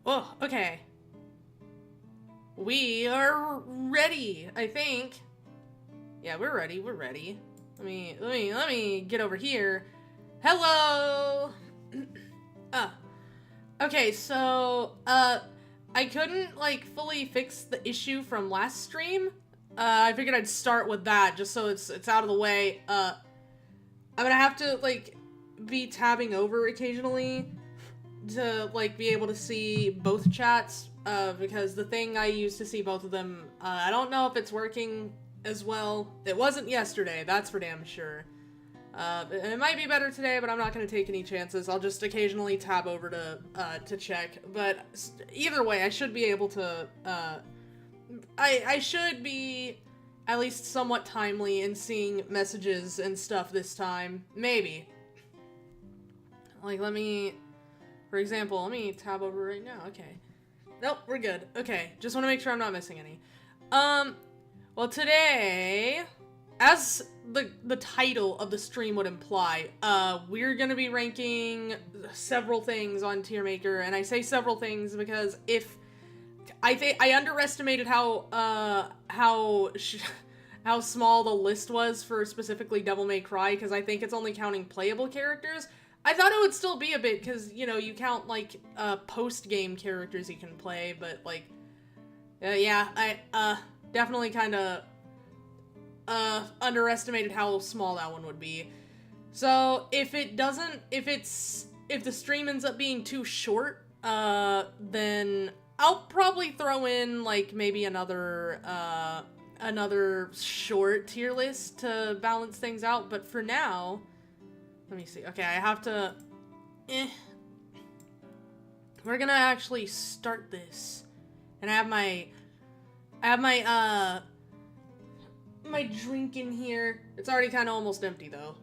Oh, okay. We are ready, I think. Yeah, we're ready. We're ready. Let me get over here. Hello. Okay, so I couldn't like fully fix the issue from last stream. I figured I'd start with that just so it's out of the way. I'm gonna have to like be tabbing over occasionally to like be able to see both chats because the thing I use to see both of them, I don't know if it's working as well. It wasn't yesterday, that's for damn sure. It might be better today, but I'm not going to take any chances. I'll just occasionally tab over to check. But either way, I should be able to, I should be at least somewhat timely in seeing messages and stuff this time. Maybe. Like, for example, let me tab over right now. Okay. Nope, we're good. Okay, just want to make sure I'm not missing any. Well, today, as the title of the stream would imply, we're gonna be ranking several things on Tier Maker, and I say several things because I underestimated how small the list was for specifically Devil May Cry, because I think it's only counting playable characters. I thought it would still be a bit, because, you know, you count, like, post-game characters you can play, but, like, yeah, I, definitely kind of, underestimated how small that one would be. So, if the stream ends up being too short, then I'll probably throw in, like, maybe another short tier list to balance things out, but for now, let me see. Okay, I have to, we're gonna actually start this, and I have my drink in here. It's already kind of almost empty, though.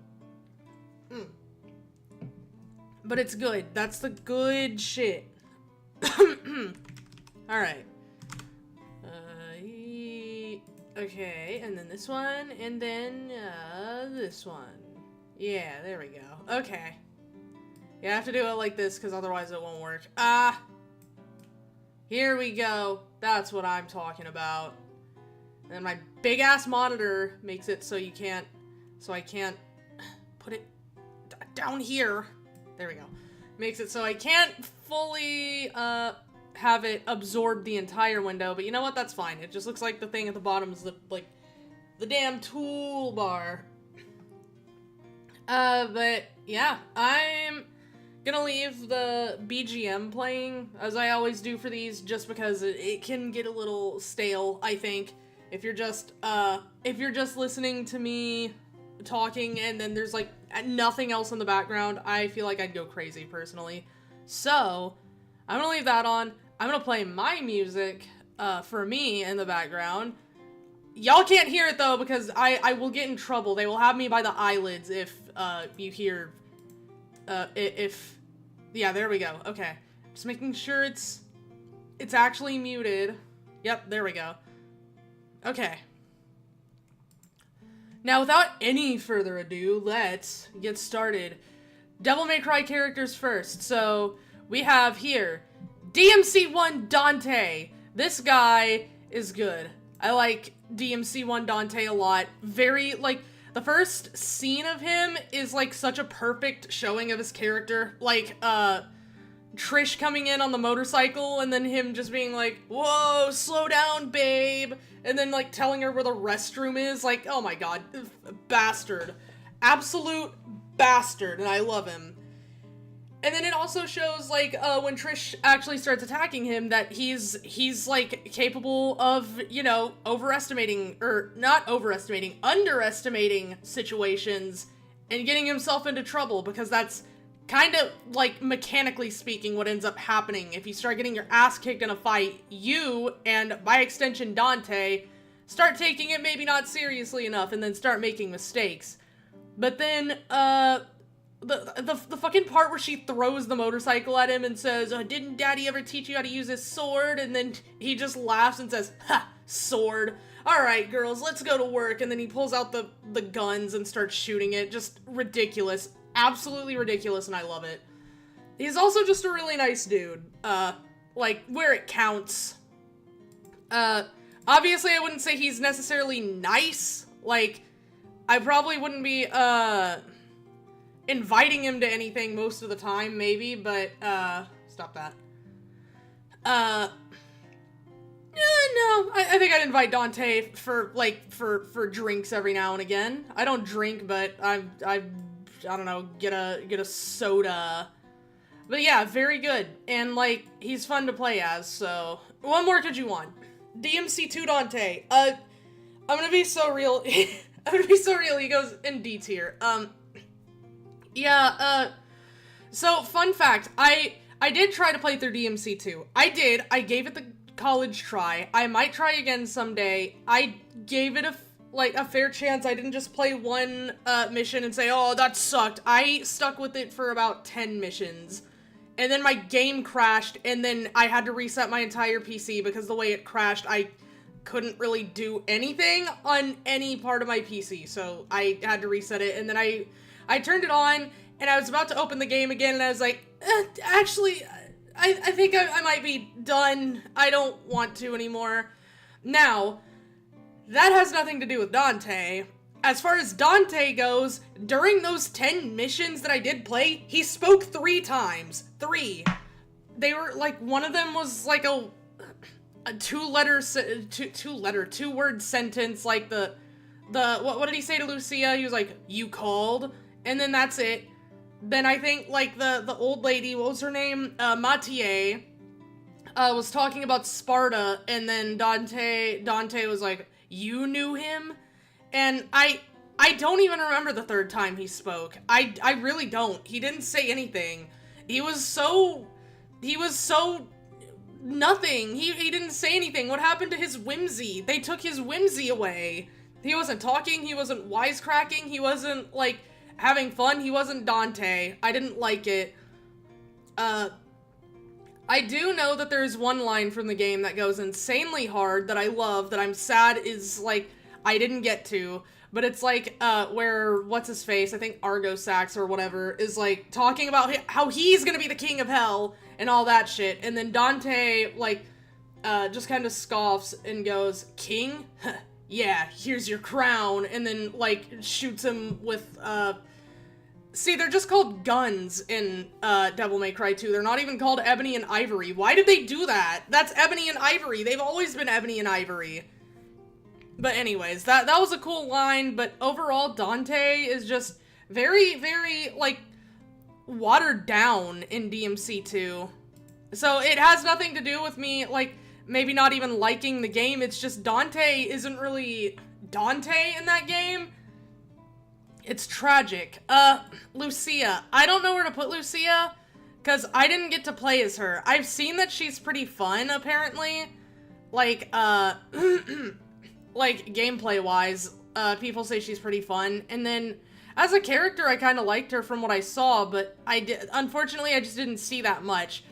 But it's good. That's the good shit. Alright. Okay, and then this one, and then, this one. Yeah, there we go. Okay. You have to do it like this, because otherwise it won't work. Here we go. That's what I'm talking about. And my big-ass monitor makes it so I can't put it down here. There we go. Makes it so I can't fully, have it absorb the entire window, but you know what? That's fine. It just looks like the thing at the bottom is the damn toolbar. But yeah, I'm gonna leave the BGM playing, as I always do for these, just because it can get a little stale, I think. If you're just listening to me talking and then there's, like, nothing else in the background, I feel like I'd go crazy, personally. So, I'm gonna leave that on. I'm gonna play my music, for me in the background. Y'all can't hear it, though, because I will get in trouble. They will have me by the eyelids if, you hear, yeah, there we go. Okay. Just making sure it's actually muted. Yep, there we go. Okay. Now, without any further ado, let's get started. Devil May Cry characters first. So, we have here DMC1 Dante. This guy is good. I like DMC1 Dante a lot. Very, like, the first scene of him is, like, such a perfect showing of his character. Like, Trish coming in on the motorcycle and then him just being like, whoa, slow down, babe. And then, like, telling her where the restroom is. Like, oh my god. Bastard. Absolute bastard. And I love him. And then it also shows, like, when Trish actually starts attacking him, that he's like, capable of, you know, underestimating situations and getting himself into trouble, because that's kind of, like, mechanically speaking, what ends up happening. If you start getting your ass kicked in a fight, you, and by extension Dante, start taking it maybe not seriously enough and then start making mistakes. But then, the fucking part where she throws the motorcycle at him and says, didn't daddy ever teach you how to use his sword? And then he just laughs and says, ha, sword. Alright, girls, let's go to work. And then he pulls out the guns and starts shooting it. Just ridiculous. Absolutely ridiculous, and I love it. He's also just a really nice dude. like, where it counts. Obviously I wouldn't say he's necessarily nice. Like, I probably wouldn't be, inviting him to anything most of the time, maybe, but, stop that. No, I think I'd invite Dante for, like, for drinks every now and again. I don't drink, but I don't know, get a soda. But yeah, very good. And, like, he's fun to play as, so. What more could you want? DMC2 Dante. I'm gonna be so real. I'm gonna be so real, he goes in D tier. So, fun fact, I did try to play through DMC2. I gave it the college try. I might try again someday. I gave it a fair chance. I didn't just play one, mission and say, oh, that sucked. I stuck with it for about 10 missions. And then my game crashed, and then I had to reset my entire PC because the way it crashed, I couldn't really do anything on any part of my PC. So I had to reset it, and then I turned it on, and I was about to open the game again, and I was like, actually, I think I might be done. I don't want to anymore. Now, that has nothing to do with Dante. As far as Dante goes, during those 10 missions that I did play, he spoke 3 times. 3. They were, like, one of them was, like, a two-word sentence, like, what did he say to Lucia? He was like, you called? And then that's it. Then I think, like, the old lady, what was her name? Mathieu, was talking about Sparta, and then Dante was like, you knew him? And I don't even remember the 3rd time he spoke. I really don't. He didn't say anything. He was so nothing. He didn't say anything. What happened to his whimsy? They took his whimsy away. He wasn't talking, he wasn't wisecracking, he wasn't, like, having fun, he wasn't Dante. I didn't like it. I do know that there's one line from the game that goes insanely hard that I love, that I'm sad is, like, I didn't get to, but it's like, where, what's-his-face, I think Argosax or whatever, is, like, talking about how he's gonna be the king of hell, and all that shit, and then Dante, like, just kind of scoffs and goes, king? Yeah, here's your crown, and then, like, shoots him with, see, they're just called guns in, Devil May Cry 2. They're not even called Ebony and Ivory. Why did they do that? That's Ebony and Ivory. They've always been Ebony and Ivory. But anyways, that was a cool line, but overall, Dante is just very, very, like, watered down in DMC 2. So it has nothing to do with me, like, maybe not even liking the game. It's just Dante isn't really Dante in that game. It's tragic. Lucia. I don't know where to put Lucia, because I didn't get to play as her. I've seen that she's pretty fun, apparently. Like, like, gameplay-wise, people say she's pretty fun. And then, as a character, I kind of liked her from what I saw, but unfortunately, I just didn't see that much.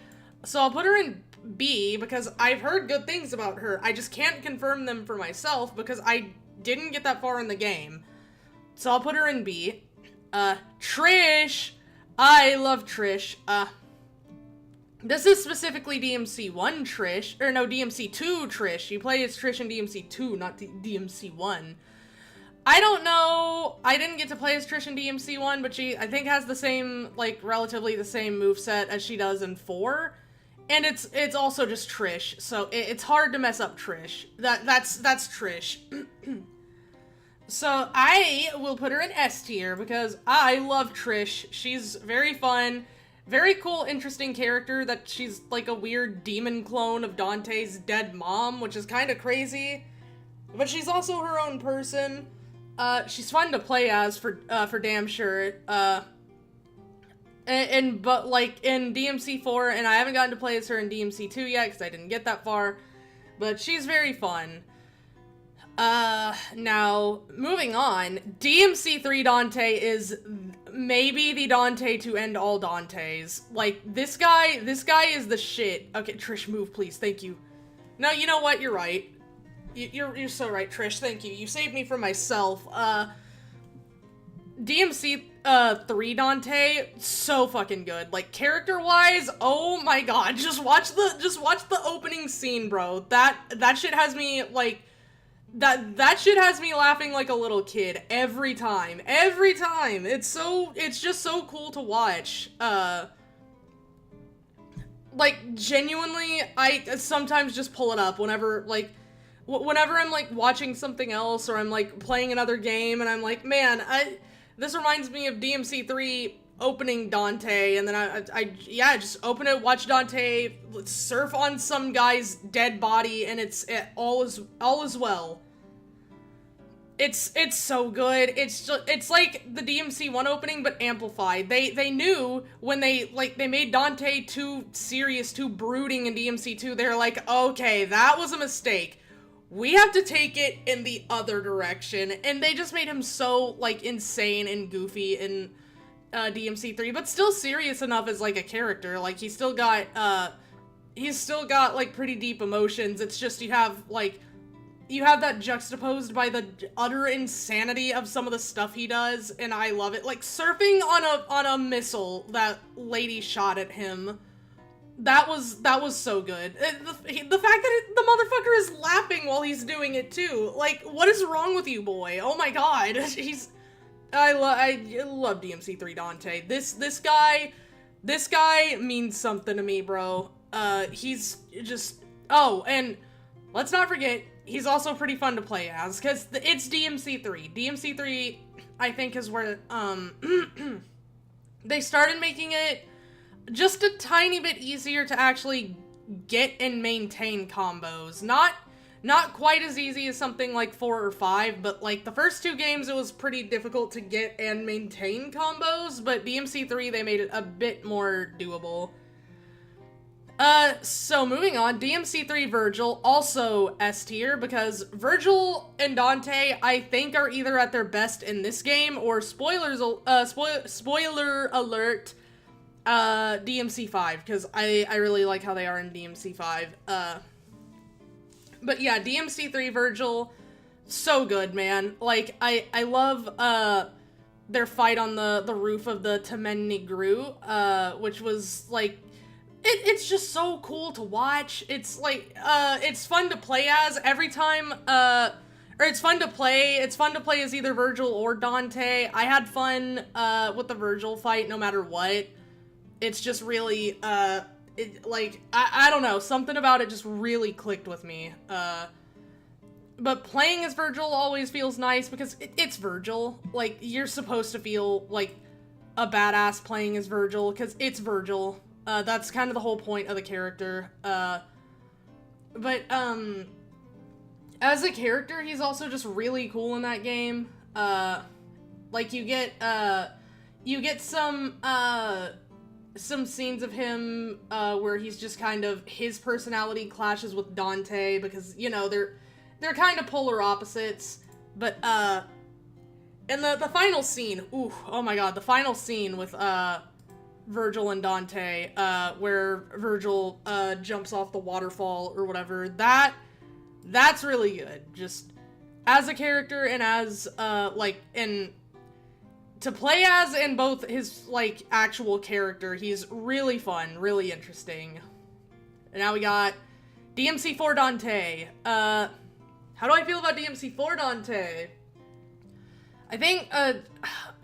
So I'll put her in B, because I've heard good things about her. I just can't confirm them for myself, because I didn't get that far in the game. So I'll put her in B. Trish! I love Trish. This is specifically DMC 1 Trish, or no, DMC 2 Trish. You play as Trish in DMC 2, not DMC 1. I don't know, I didn't get to play as Trish in DMC 1, but she, I think, has the same, like, relatively the same moveset as she does in 4. And it's also just Trish, so it's hard to mess up Trish. That's Trish. So I will put her in S tier, because I love Trish. She's very fun. Very cool, interesting character that she's like a weird demon clone of Dante's dead mom, which is kind of crazy. But she's also her own person. She's fun to play as for damn sure. But like in DMC 4, and I haven't gotten to play as her in DMC 2 yet because I didn't get that far. But she's very fun. Now, moving on, DMC 3 Dante is maybe the Dante to end all Dantes. Like, this guy is the shit. Okay, Trish, move, please, thank you. No, you know what, you're right. You're so right, Trish, thank you. You saved me from myself. DMC 3 Dante, so fucking good. Like, character-wise, oh my god, just watch the opening scene, bro. That shit has me, like, that shit has me laughing like a little kid every time. Every time. It's just so cool to watch. Like, genuinely, I sometimes just pull it up whenever, like, whenever I'm, like, watching something else, or I'm, like, playing another game, and I'm like, man, this reminds me of DMC 3 opening Dante, and then I just open it, watch Dante, surf on some guy's dead body, and all is well. It's so good. It's like the DMC 1 opening, but amplified. They knew when they made Dante too serious, too brooding in DMC 2, they're like, okay, that was a mistake. We have to take it in the other direction. And they just made him so, like, insane and goofy in DMC 3, but still serious enough as, like, a character. Like, he's still got, like, pretty deep emotions. It's just you have that juxtaposed by the utter insanity of some of the stuff he does, and I love it. Like, surfing on a missile that lady shot at him. That was so good. The fact that the motherfucker is laughing while he's doing it too. Like, what is wrong with you, boy? Oh my god. I love DMC 3 Dante. This guy means something to me, bro. He's just, oh, and let's not forget, he's also pretty fun to play as, because it's DMC 3. DMC 3, I think, is where, they started making it just a tiny bit easier to actually get and maintain combos. Not quite as easy as something like 4 or 5, but, like, the first 2 games, it was pretty difficult to get and maintain combos, but DMC 3, they made it a bit more doable. So moving on, DMC 3 Virgil, also S tier, because Virgil and Dante, I think, are either at their best in this game, or spoiler alert, DMC 5, because I really like how they are in DMC 5, but yeah, DMC 3 Virgil, so good, man. Like, I love, their fight on the roof of the Tamen Negru, which was, like, it's just so cool to watch. It's, like, it's fun to play as every time, or it's fun to play as either Virgil or Dante. I had fun, with the Virgil fight no matter what. It's just really, I don't know, something about it just really clicked with me. But playing as Virgil always feels nice because it's Virgil. Like, you're supposed to feel like a badass playing as Virgil because it's Virgil. That's kind of the whole point of the character. But as a character, he's also just really cool in that game. Like, you get some scenes of him, where he's just kind of, his personality clashes with Dante, because, you know, they're kind of polar opposites, but, and the final scene, ooh, oh my god, the final scene with, Virgil and Dante, where Virgil, jumps off the waterfall or whatever, that's really good, just, as a character and as, to play as in both his, like, actual character, he's really fun, really interesting. And now we got DMC 4 Dante. How do I feel about DMC 4 Dante? I think, I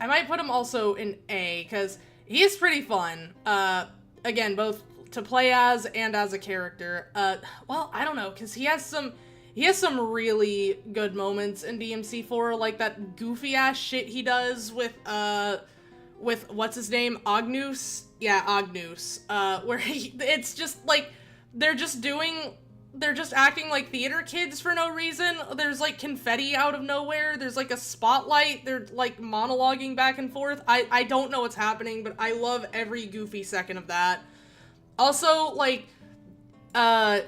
might put him also in A, because he is pretty fun. Again, both to play as and as a character. Well, I don't know, because he has some really good moments in DMC 4, like that goofy ass shit he does with what's his name, Agnus? Yeah, Agnus. Where it's just like, they're just acting like theater kids for no reason. There's like confetti out of nowhere. There's like a spotlight. They're like monologuing back and forth. I don't know what's happening, but I love every goofy second of that. Also, like, I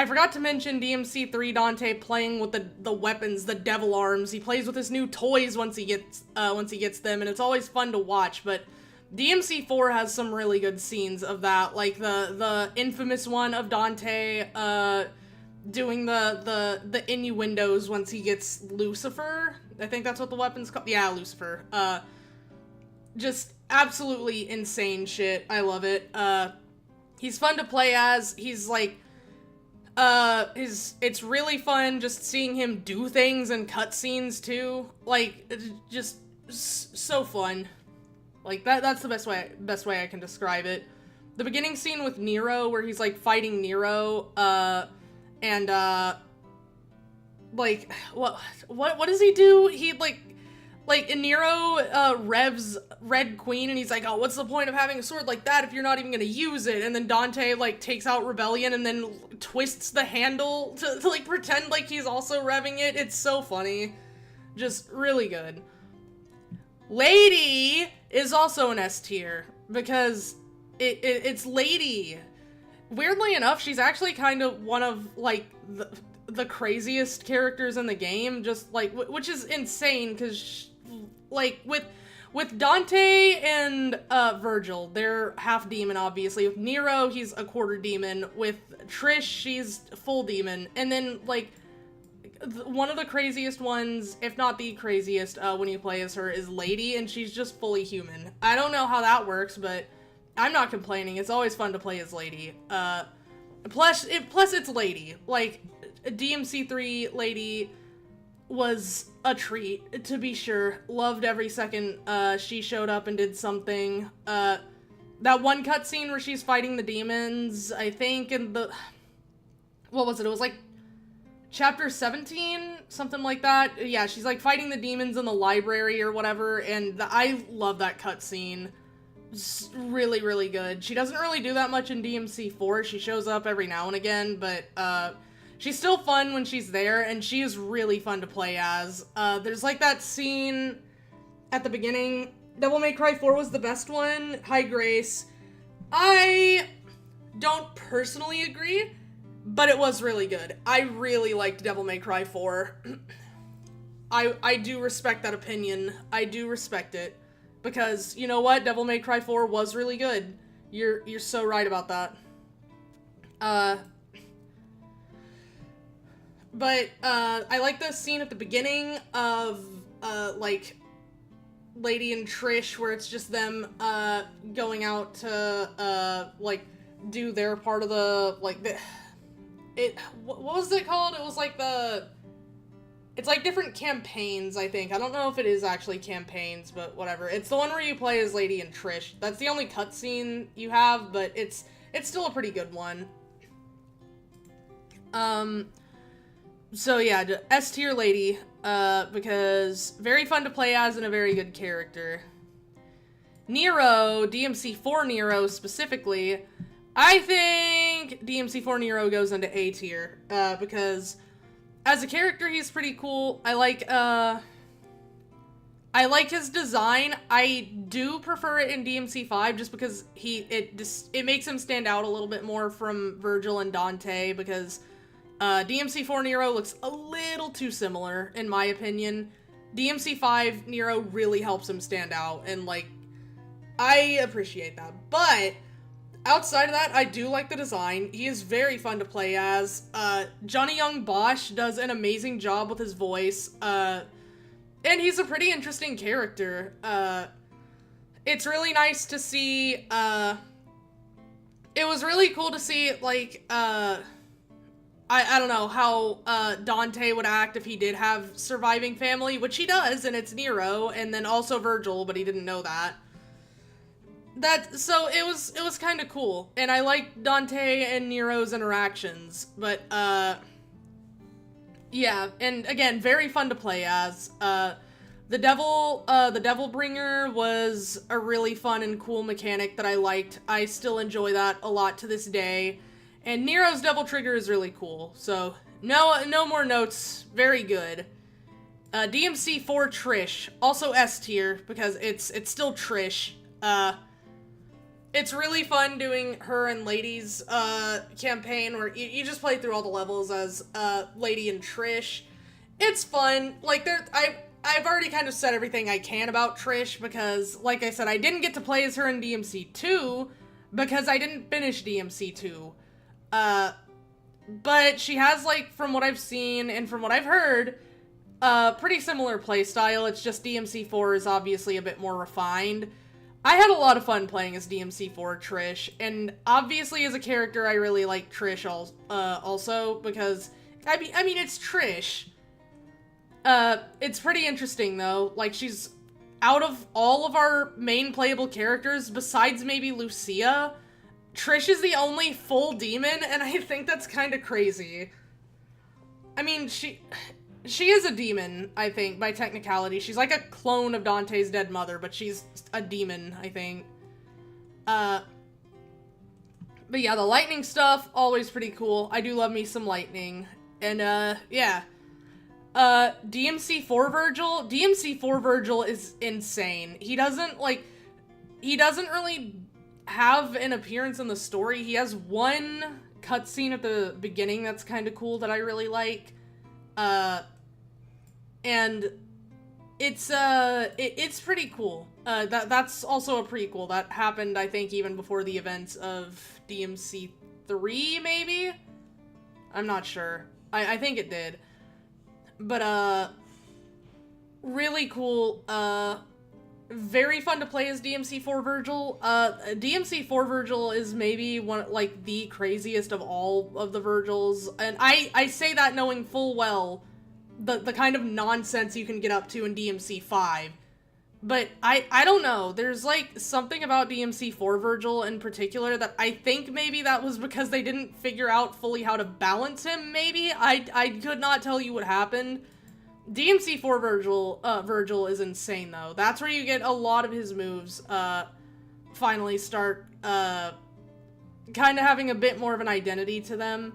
forgot to mention DMC 3 Dante playing with the weapons, the devil arms. He plays with his new toys once he gets them, and it's always fun to watch, but DMC 4 has some really good scenes of that, like the infamous one of Dante, doing the innuendos once he gets Lucifer. I think that's what the weapon's called. Yeah, Lucifer. just absolutely insane shit. I love it. He's fun to play as. He's like, it's really fun just seeing him do things and cutscenes too. Like, it's just so fun. Like, that's the best way I can describe it. The beginning scene with Nero, where he's, like, fighting Nero, and, like, what does he do? He, like, Nero, revs Red Queen, and he's like, oh, what's the point of having a sword like that if you're not even gonna use it? And then Dante, like, takes out Rebellion and then twists the handle to like, pretend like he's also revving it. It's so funny. Just really good. Lady is also an S tier, because it's Lady. Weirdly enough, she's actually kind of one of, like, the craziest characters in the game, just, like, which is insane, because, like, with Dante and, Virgil, they're half demon, obviously. With Nero, he's a quarter demon. With Trish, she's full demon. And then, like, one of the craziest ones, if not the craziest, when you play as her, is Lady, and she's just fully human. I don't know how that works, but I'm not complaining. It's always fun to play as Lady. Plus it's Lady. Like, DMC3 Lady was a treat, to be sure. Loved every second she showed up and did something. That one cutscene where she's fighting the demons, I think, in the... What was it? It was like chapter 17? Something like that. Yeah, she's like fighting the demons in the library or whatever, and I love that cutscene. It's really, really good. She doesn't really do that much in DMC4. She shows up every now and again, but she's still fun when she's there, and she is really fun to play as. There's like that scene at the beginning. Devil May Cry 4 was the best one. Hi, Grace. I don't personally agree, but it was really good. I really liked Devil May Cry 4. I do respect that opinion. I do respect it. Because, you know what? Devil May Cry 4 was really good. You're so right about that. But, I like the scene at the beginning of, like, Lady and Trish, where it's just them, going out to, like, do their part of the, like, what was it called? It was like it's like different campaigns, I think. I don't know if it is actually campaigns, but whatever. It's the one where you play as Lady and Trish. That's the only cutscene you have, but it's still a pretty good one. So yeah, S tier Lady, because very fun to play as and a very good character. Nero, DMC4 Nero specifically, I think DMC4 Nero goes into A tier, because as a character, he's pretty cool. I like his design. I do prefer it in DMC5 just because it makes him stand out a little bit more from Virgil and Dante, because DMC4 Nero looks a little too similar, in my opinion. DMC5 Nero really helps him stand out, and, like, I appreciate that. But outside of that, I do like the design. He is very fun to play as. Johnny Young Bosch does an amazing job with his voice. And he's a pretty interesting character. It's really nice to see, it was really cool to see, like, I don't know how, Dante would act if he did have surviving family, which he does, and it's Nero, and then also Virgil, but he didn't know that. So it was kind of cool, and I liked Dante and Nero's interactions, but, yeah, and again, very fun to play as. The Devil Bringer was a really fun and cool mechanic that I liked. I still enjoy that a lot to this day, and Nero's Devil Trigger is really cool, so no more notes, very good. DMC4 Trish, also S tier, because it's still Trish. It's really fun doing her and Lady's, campaign, where you just play through all the levels as, Lady and Trish. It's fun. Like, I've already kind of said everything I can about Trish, because, like I said, I didn't get to play as her in DMC2, because I didn't finish DMC2. But she has, like, from what I've seen, and from what I've heard, pretty similar playstyle. It's just DMC4 is obviously a bit more refined. I had a lot of fun playing as DMC4 Trish, and obviously as a character I really like Trish also, because, I mean, it's Trish. It's pretty interesting though, like, she's, out of all of our main playable characters, besides maybe Lucia, Trish is the only full demon, and I think that's kind of crazy. I mean, she is a demon, I think, by technicality. She's like a clone of Dante's dead mother, but she's a demon, I think. But yeah, the lightning stuff, always pretty cool. I do love me some lightning. And, yeah. DMC4 Virgil is insane. He doesn't really have an appearance in the story. He has one cutscene at the beginning that's kind of cool that I really like. And it's pretty cool. That's also a prequel that happened, I think, even before the events of DMC 3, maybe? I'm not sure. I think it did. But, really cool, very fun to play as DMC4 Virgil. DMC4 Virgil is maybe like, the craziest of all of the Virgils, and I say that knowing full well the kind of nonsense you can get up to in DMC5. But I don't know, there's, like, something about DMC4 Virgil in particular that I think maybe that was because they didn't figure out fully how to balance him, maybe? I could not tell you what happened. DMC4 Virgil is insane, though. That's where you get a lot of his moves, finally start, kind of having a bit more of an identity to them.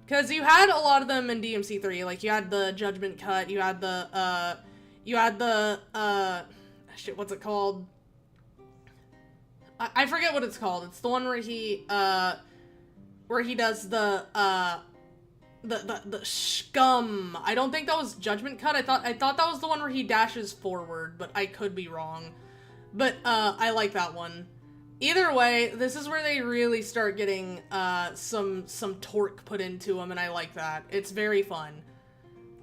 Because you had a lot of them in DMC3, like, you had the Judgment Cut, you had the, shit, what's it called? I forget what it's called. It's the one where he does the scum. I don't think that was Judgment Cut. I thought that was the one where he dashes forward, but I could be wrong. But, I like that one. Either way, this is where they really start getting, some torque put into them, and I like that. It's very fun.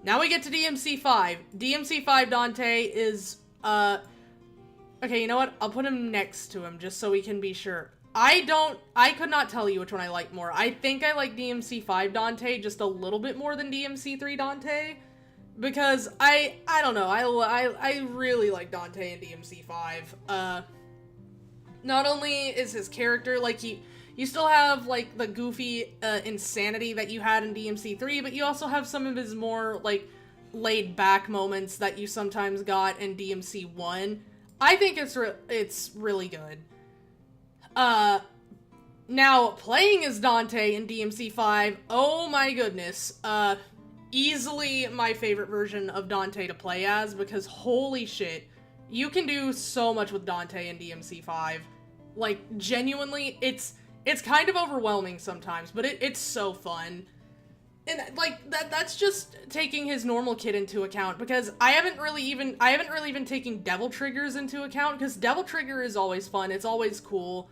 Now we get to DMC5. DMC5 Dante is, okay, you know what? I'll put him next to him just so we can be sure. I could not tell you which one I like more. I think I like DMC5 Dante just a little bit more than DMC3 Dante. Because I don't know, I really like Dante in DMC5. Not only is his character, like, you still have, like, the goofy, insanity that you had in DMC3, but you also have some of his more, like, laid-back moments that you sometimes got in DMC1. I think it's really good. Now, playing as Dante in DMC5, oh my goodness, easily my favorite version of Dante to play as, because holy shit, you can do so much with Dante in DMC5. Like, genuinely, it's kind of overwhelming sometimes, but it's so fun. And, like, that's just taking his normal kit into account, because I haven't really even taken Devil Triggers into account, because Devil Trigger is always fun, it's always cool.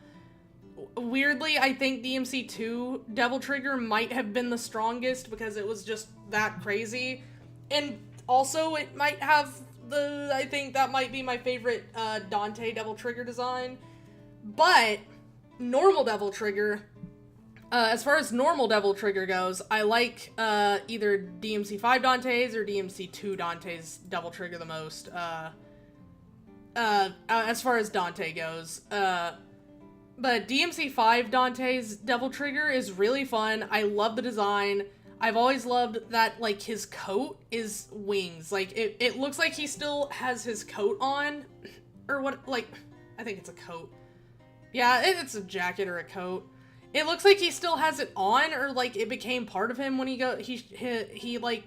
Weirdly, I think DMC2 Devil Trigger might have been the strongest, because it was just that crazy. And also, it might have I think that might be my favorite, Dante Devil Trigger design. But, normal Devil Trigger, as far as normal Devil Trigger goes, I like, either DMC5 Dante's or DMC2 Dante's Devil Trigger the most, as far as Dante goes. But DMC5 Dante's Devil Trigger is really fun. I love the design. I've always loved that, like, his coat is wings. Like, it looks like he still has his coat on, or what, like, I think it's a coat. Yeah, it's a jacket or a coat. It looks like he still has it on, or, like, it became part of him when he like,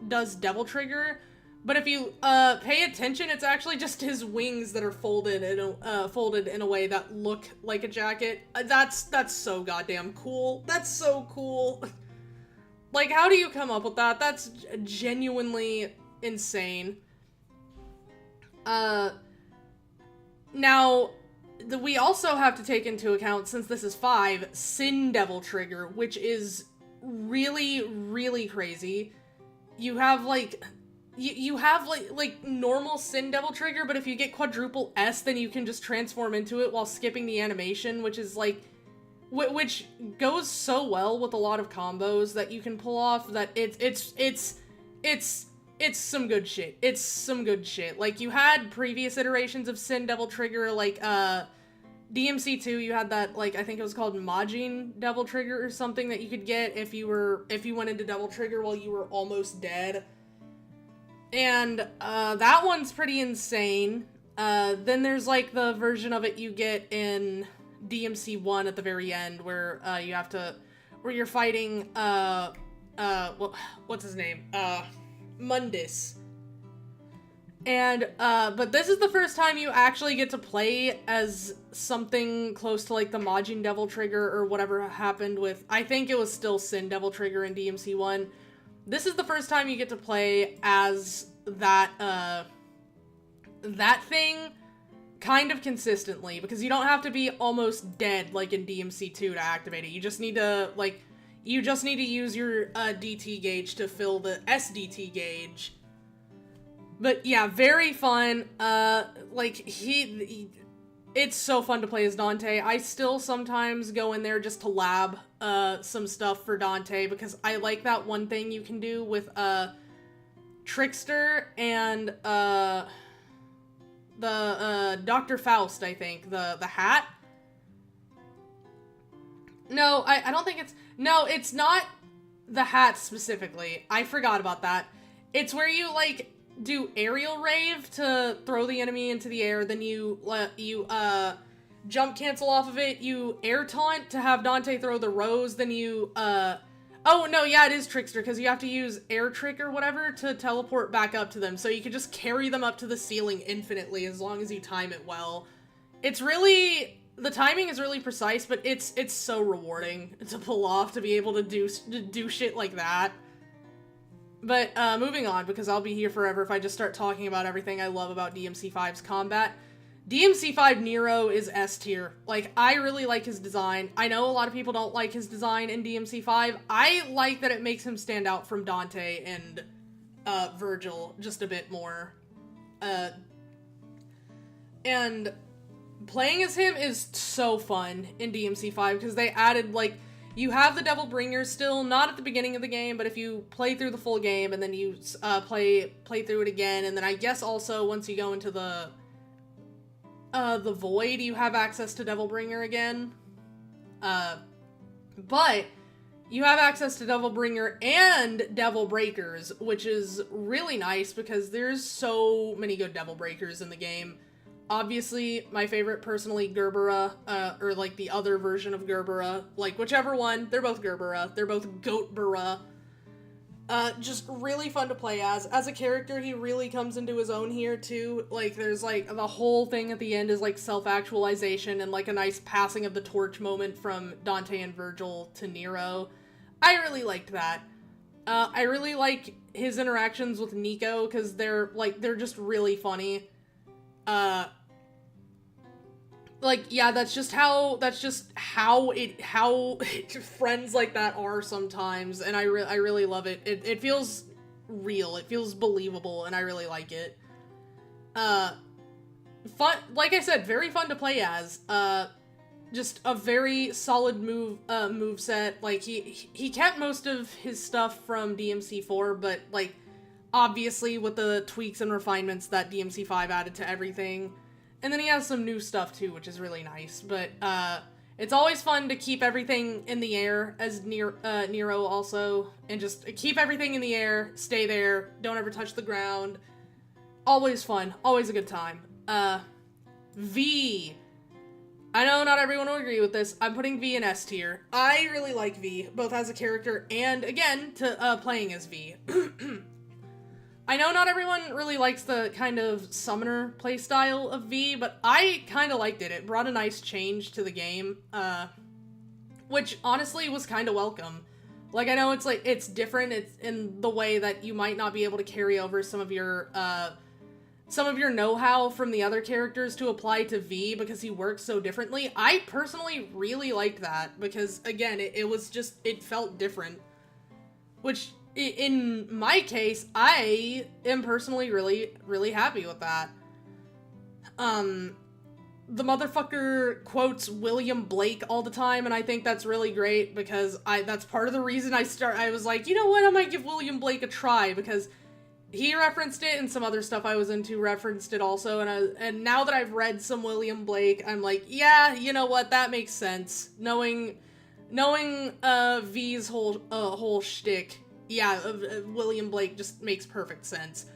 does Devil Trigger. But if you, pay attention, it's actually just his wings that are folded in a way that look like a jacket. That's so goddamn cool. That's so cool. Like, how do you come up with that? That's genuinely insane. Now, we also have to take into account, since this is 5, Sin Devil Trigger, which is really, really crazy. You have, like, you have like normal Sin Devil Trigger, but if you get quadruple S, then you can just transform into it while skipping the animation, which is like, which goes so well with a lot of combos that you can pull off that it's some good shit. It's some good shit. Like, you had previous iterations of Sin Devil Trigger, like DMC 2, you had that, like, I think it was called Majin Devil Trigger or something that you could get if you went into Devil Trigger while you were almost dead. And that one's pretty insane. Then there's like the version of it you get in DMC 1 at the very end where where you're fighting what's his name? Mundus. And but this is the first time you actually get to play as something close to like the Majin Devil Trigger or whatever happened with, I think it was still Sin Devil Trigger in DMC 1. This is the first time you get to play as that thing kind of consistently, because you don't have to be almost dead like in DMC 2 to activate it. You just need to use your DT gauge to fill the SDT gauge. But yeah, very fun. It's so fun to play as Dante. I still sometimes go in there just to lab some stuff for Dante, because I like that one thing you can do with Trickster and the Dr. Faust, I think. The hat? No, I don't think it's not the hat specifically. I forgot about that. It's where you, like, do aerial rave to throw the enemy into the air, then you jump cancel off of it, you air taunt to have Dante throw the rose, then you oh no, yeah, it is Trickster, because you have to use air trick or whatever to teleport back up to them, so you can just carry them up to the ceiling infinitely as long as you time it well. It's really, the timing is really precise, but it's so rewarding to pull off, to be able to do shit like that. But, moving on, because I'll be here forever if I just start talking about everything I love about DMC5's combat. DMC5 Nero is S tier. Like, I really like his design. I know a lot of people don't like his design in DMC5. I like that it makes him stand out from Dante and, Virgil just a bit more. And playing as him is so fun in DMC5, because they added, like, you have the Devil Bringer still, not at the beginning of the game, but if you play through the full game and then you play through it again, and then I guess also once you go into the Void, you have access to Devil Bringer again. But you have access to Devil Bringer and Devil Breakers, which is really nice because there's so many good Devil Breakers in the game. Obviously, my favorite, personally, Gerbera, or, like, the other version of Gerbera. Like, whichever one, they're both Gerbera. They're both Goatbera. Just really fun to play as. As a character, he really comes into his own here, too. Like, there's, like, the whole thing at the end is, like, self-actualization and, like, a nice passing of the torch moment from Dante and Virgil to Nero. I really liked that. I really like his interactions with Nico, because they're just really funny. Like, yeah, that's just how friends like that are sometimes, and I really love it. It feels real, it feels believable, and I really like it. Fun, like I said, very fun to play as. Just a very solid move set. Like, he kept most of his stuff from DMC4, but, like, obviously with the tweaks and refinements that DMC5 added to everything. And then he has some new stuff too, which is really nice. But it's always fun to keep everything in the air as Nero also. And just keep everything in the air, stay there, don't ever touch the ground. Always fun, always a good time. V. I know not everyone will agree with this. I'm putting V in S tier. I really like V, both as a character and, again, to playing as V. I know not everyone really likes the kind of summoner playstyle of V, but I kind of liked it. It brought a nice change to the game, which honestly was kind of welcome. Like, I know it's different. It's in the way that you might not be able to carry over some of your know-how from the other characters to apply to V because he works so differently. I personally really liked that because, again, it felt different. Which, in my case, I am personally really, really happy with that. The motherfucker quotes William Blake all the time, and I think that's really great because that's part of the reason I was like, you know what, I might give William Blake a try, because he referenced it and some other stuff I was into referenced it also, and now that I've read some William Blake, I'm like, yeah, you know what, that makes sense. Knowing V's whole shtick, yeah, William Blake just makes perfect sense.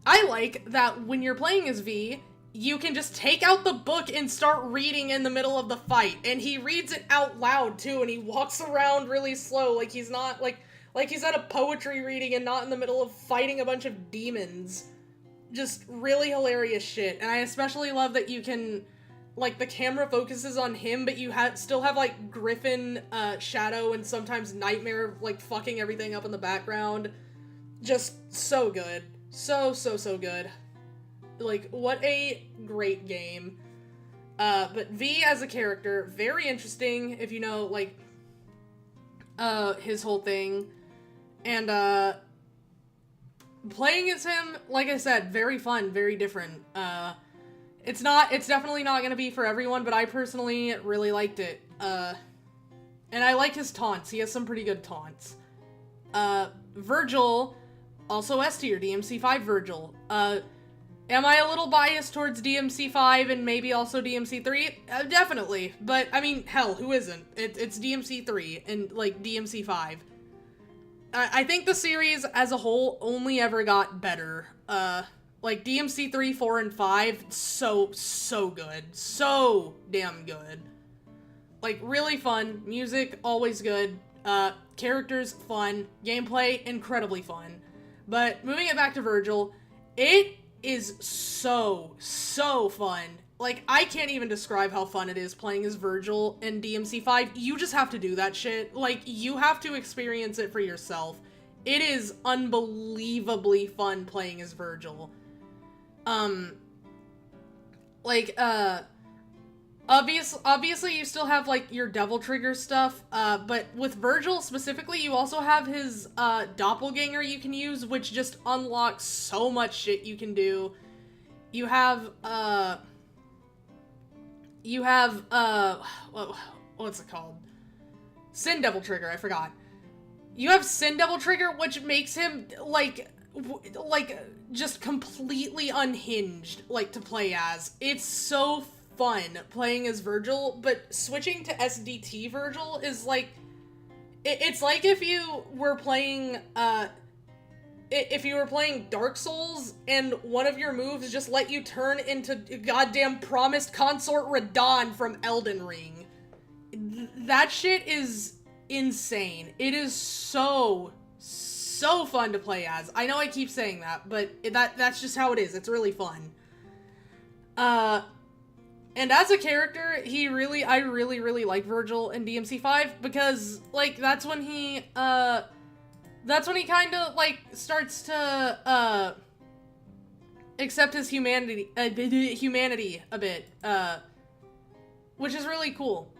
I like that when you're playing as V, you can just take out the book and start reading in the middle of the fight, and he reads it out loud too, and he walks around really slow, like he's not, like he's at a poetry reading and not in the middle of fighting a bunch of demons. Just really hilarious shit, and I especially love that you can, like, the camera focuses on him, but you still have, like, Griffin, Shadow, and sometimes Nightmare, like, fucking everything up in the background. Just so good. So good. Like, what a great game. But V as a character, very interesting, if you know, like, his whole thing. And, playing as him, like I said, very fun, very different. It's definitely not gonna be for everyone, but I personally really liked it. And I like his taunts. He has some pretty good taunts. Virgil, also S tier, DMC5 Virgil. Am I a little biased towards DMC5 and maybe also DMC3? Definitely. But, I mean, hell, who isn't? It's DMC3 and, like, DMC5. I think the series as a whole only ever got better. Like, DMC 3, 4, and 5, so good. So damn good. Like, really fun. Music, always good. Characters, fun. Gameplay, incredibly fun. But, moving it back to Virgil, it is so fun. Like, I can't even describe how fun it is playing as Virgil in DMC 5. You just have to do that shit. Like, you have to experience it for yourself. It is unbelievably fun playing as Virgil. Obviously you still have, like, your Devil Trigger stuff, but with Virgil specifically, you also have his, doppelganger you can use, which just unlocks so much shit you can do. You have, what's it called? Sin Devil Trigger, I forgot. You have Sin Devil Trigger, which makes him, like, just completely unhinged, like, to play as. It's so fun playing as Virgil, but switching to SDT Virgil is, like, it's like if you were playing, Dark Souls, and one of your moves just let you turn into goddamn Promised Consort Radahn from Elden Ring. That shit is insane. It is so fun to play as. I know I keep saying that, but that's just how it is. It's really fun. And as a character, I really like Virgil in DMC5 because, like, that's when he kind of, like, starts to, accept his humanity a bit, which is really cool.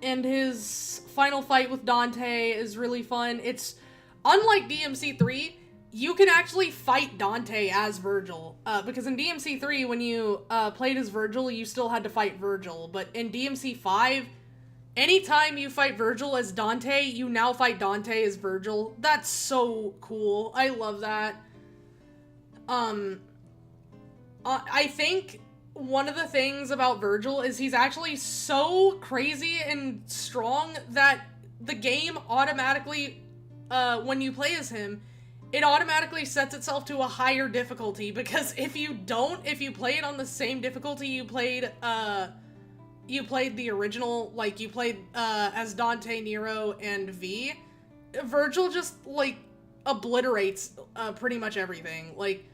And his final fight with Dante is really fun. It's, unlike DMC3, you can actually fight Dante as Virgil, because in DMC3, when you, played as Virgil, you still had to fight Virgil, but in DMC5, anytime you fight Virgil as Dante, you now fight Dante as Virgil. That's so cool. I love that. I think one of the things about Virgil is he's actually so crazy and strong that the game automatically, when you play as him, it automatically sets itself to a higher difficulty, because if you play it on the same difficulty you played the original, like, you played, as Dante, Nero, and V, Virgil just, like, obliterates, pretty much everything. Like,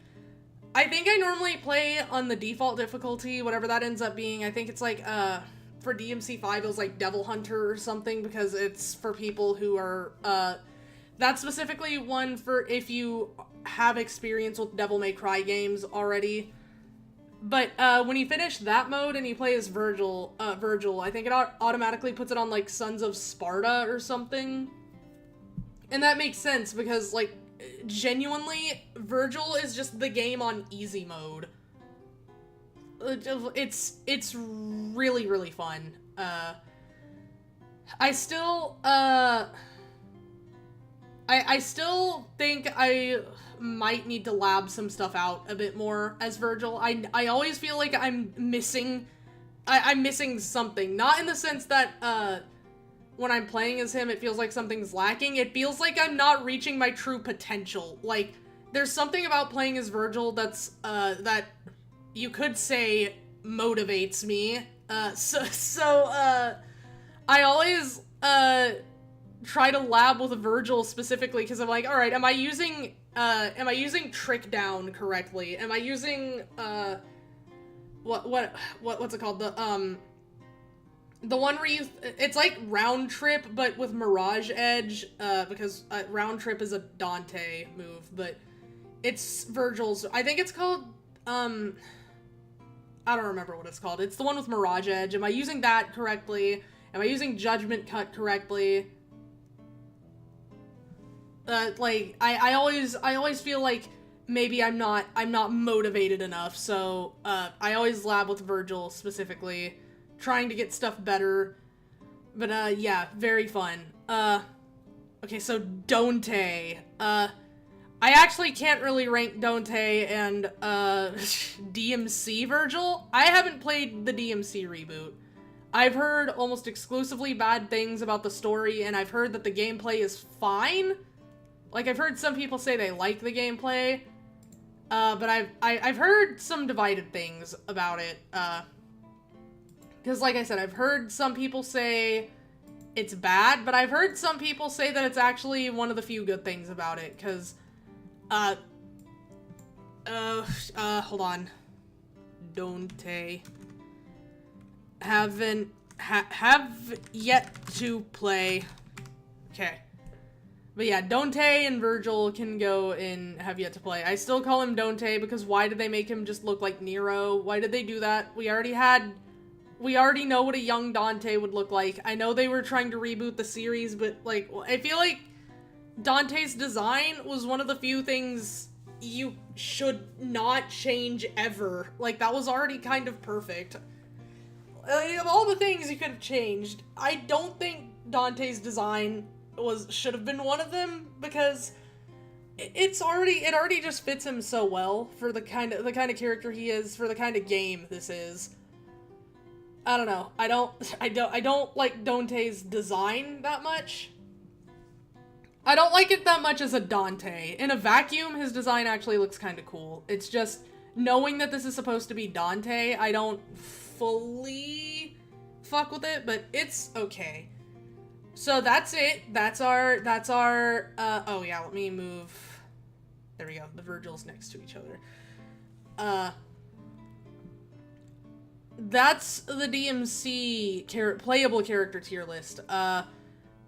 I think I normally play on the default difficulty, whatever that ends up being. I think it's, like, for DMC5, it was, like, Devil Hunter or something, because it's for people who are, that's specifically one for if you have experience with Devil May Cry games already. But, when you finish that mode and you play as Virgil, I think it automatically puts it on, like, Sons of Sparta or something. And that makes sense because, like, genuinely, Virgil is just the game on easy mode. It's really, really fun. I still, I still think I might need to lab some stuff out a bit more as Virgil. I always feel like I'm missing something. Not in the sense that, when I'm playing as him, it feels like something's lacking. It feels like I'm not reaching my true potential. Like, there's something about playing as Virgil that's, that you could say motivates me. I always, try to lab with Virgil specifically because I'm like, all right, am I using trick down correctly? Am I using, what's it called? The one where it's like round trip, but with Mirage Edge, because round trip is a Dante move, but it's Virgil's, I think it's called, I don't remember what it's called. It's the one with Mirage Edge. Am I using that correctly? Am I using Judgment Cut correctly? Like, I always feel like maybe I'm not motivated enough, so, I always lab with Virgil specifically, trying to get stuff better, but, yeah, very fun. Okay, so Dante, I actually can't really rank Dante and, DMC Virgil. I haven't played the DMC reboot. I've heard almost exclusively bad things about the story, and I've heard that the gameplay is fine. Like, I've heard some people say they like the gameplay, but I've heard some divided things about it, because like I said, I've heard some people say it's bad, but I've heard some people say that it's actually one of the few good things about it, because, hold on. Dante. Have yet to play. Okay. But yeah, Dante and Virgil can go in have yet to play. I still call him Dante because why did they make him just look like Nero? Why did they do that? We already know what a young Dante would look like. I know they were trying to reboot the series, but like, I feel like Dante's design was one of the few things you should not change ever. Like, that was already kind of perfect. Of all the things you could have changed, I don't think Dante's design should have been one of them, because it already just fits him so well for the kind of character he is, for the kind of game this is. I don't know. I don't like Dante's design that much. I don't like it that much as a Dante. In a vacuum, his design actually looks kind of cool. It's just knowing that this is supposed to be Dante, I don't fully fuck with it, but it's okay. So that's it. That's our, oh yeah, let me move. There we go. The Virgils next to each other. That's the DMC playable character tier list.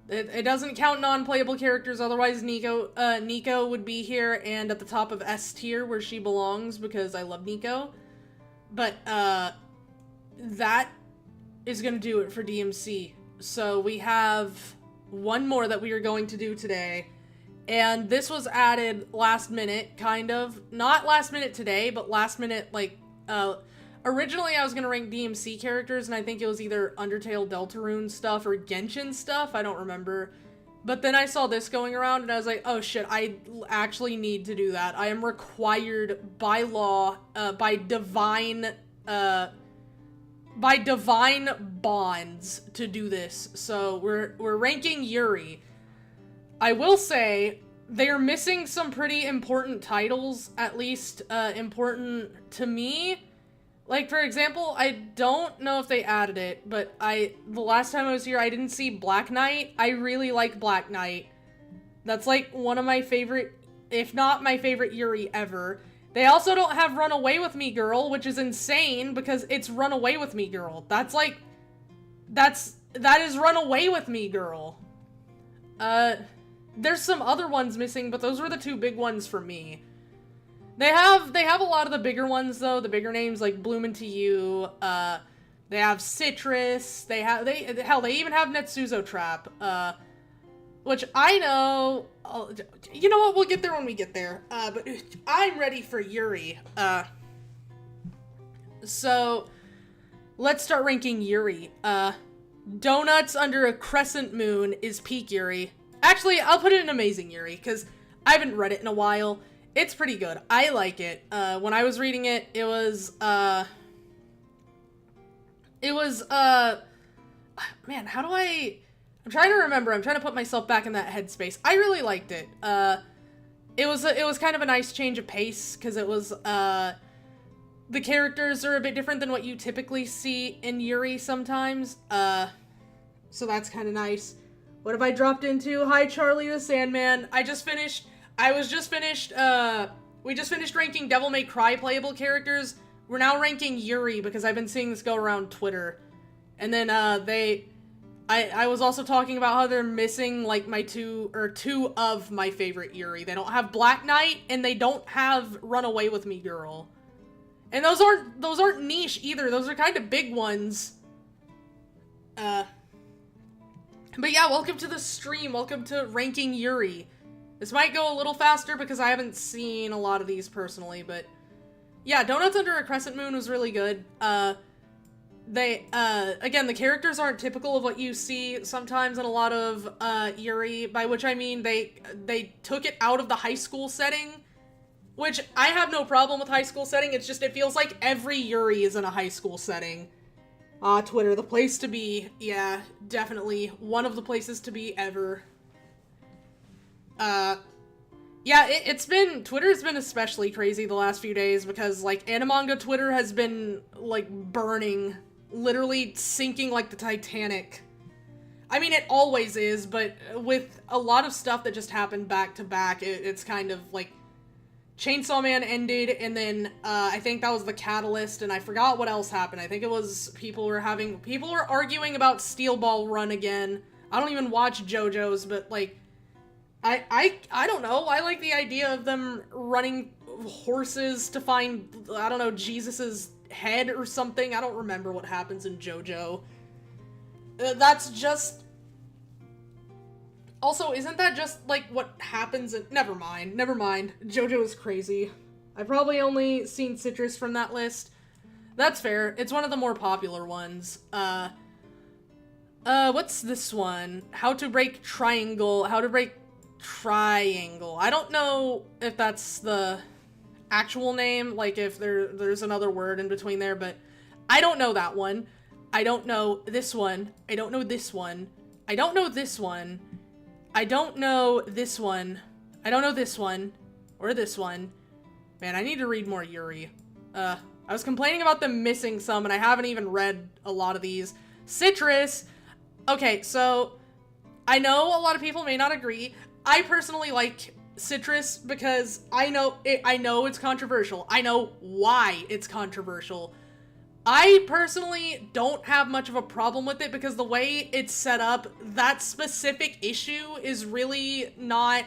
It doesn't count non-playable characters, otherwise Nico would be here and at the top of S tier where she belongs because I love Nico. But, that is gonna do it for DMC. So we have one more that we are going to do today, and this was added last minute, kind of. Not last minute today, but last minute, like, originally I was gonna rank DMC characters, and I think it was either Undertale Deltarune stuff or Genshin stuff, I don't remember. But then I saw this going around, and I was like, oh shit, I actually need to do that. I am required by law, by divine bonds to do this. So we're ranking Yuri. I will say they're missing some pretty important titles, at least important to me. Like, for example, I don't know if they added it, but the last time I was here, I didn't see Black Knight. I really like Black Knight. That's like one of my favorite, if not my favorite Yuri ever. They also don't have Run Away With Me Girl, which is insane because it's Run Away With Me Girl. That's like, that is Run Away With Me Girl. There's some other ones missing, but those were the two big ones for me. They have a lot of the bigger ones though, the bigger names like Bloomin' to You, they have Citrus, hell, they even have Netsuzo Trap, which I know, you know what, we'll get there when we get there, but I'm ready for Yuri. So, let's start ranking Yuri. Donuts under a crescent moon is peak Yuri. Actually, I'll put it in amazing Yuri, because I haven't read it in a while. It's pretty good. I like it. When I was reading it, it was, man, how do I'm trying to remember. I'm trying to put myself back in that headspace. I really liked it. It was kind of a nice change of pace, because it was, the characters are a bit different than what you typically see in Yuri sometimes. So that's kind of nice. What have I dropped into? Hi, Charlie the Sandman. We just finished ranking Devil May Cry playable characters. We're now ranking Yuri, because I've been seeing this go around Twitter. And then, I was also talking about how they're missing, like, two of my favorite Yuri. They don't have Black Knight, and they don't have Run Away With Me Girl. And those aren't niche either. Those are kind of big ones. But yeah, welcome to the stream. Welcome to ranking Yuri. This might go a little faster because I haven't seen a lot of these personally, but yeah, Donuts Under a Crescent Moon was really good. Again, the characters aren't typical of what you see sometimes in a lot of, Yuri, by which I mean they took it out of the high school setting, which I have no problem with high school setting. It's just, it feels like every Yuri is in a high school setting. Twitter, the place to be. Yeah, definitely one of the places to be ever. Yeah, Twitter's been especially crazy the last few days because, like, Animanga Twitter has been, like, burning, literally sinking like the Titanic. I mean, it always is, but with a lot of stuff that just happened back to back, it's kind of, like, Chainsaw Man ended, and then, I think that was the catalyst, and I forgot what else happened. I think it was people were arguing about Steel Ball Run again. I don't even watch JoJo's, but, like, I don't know. I like the idea of them running horses to find, I don't know, Jesus's head or something. I don't remember what happens in JoJo. That's just... Also, isn't that just, like, what happens in... Never mind. JoJo is crazy. I've probably only seen Citrus from that list. That's fair. It's one of the more popular ones. What's this one? How to break triangle. I don't know if that's the actual name, like if there's another word in between there, but I don't know that one. I don't know this one. I don't know this one. I don't know this one. I don't know this one. I don't know this one. Or this one. Man, I need to read more Yuri. I was complaining about them missing some, and I haven't even read a lot of these. Citrus! Okay, so... I know a lot of people may not agree. I personally like Citrus because I know it's controversial. I know why it's controversial. I personally don't have much of a problem with it because the way it's set up, that specific issue is really not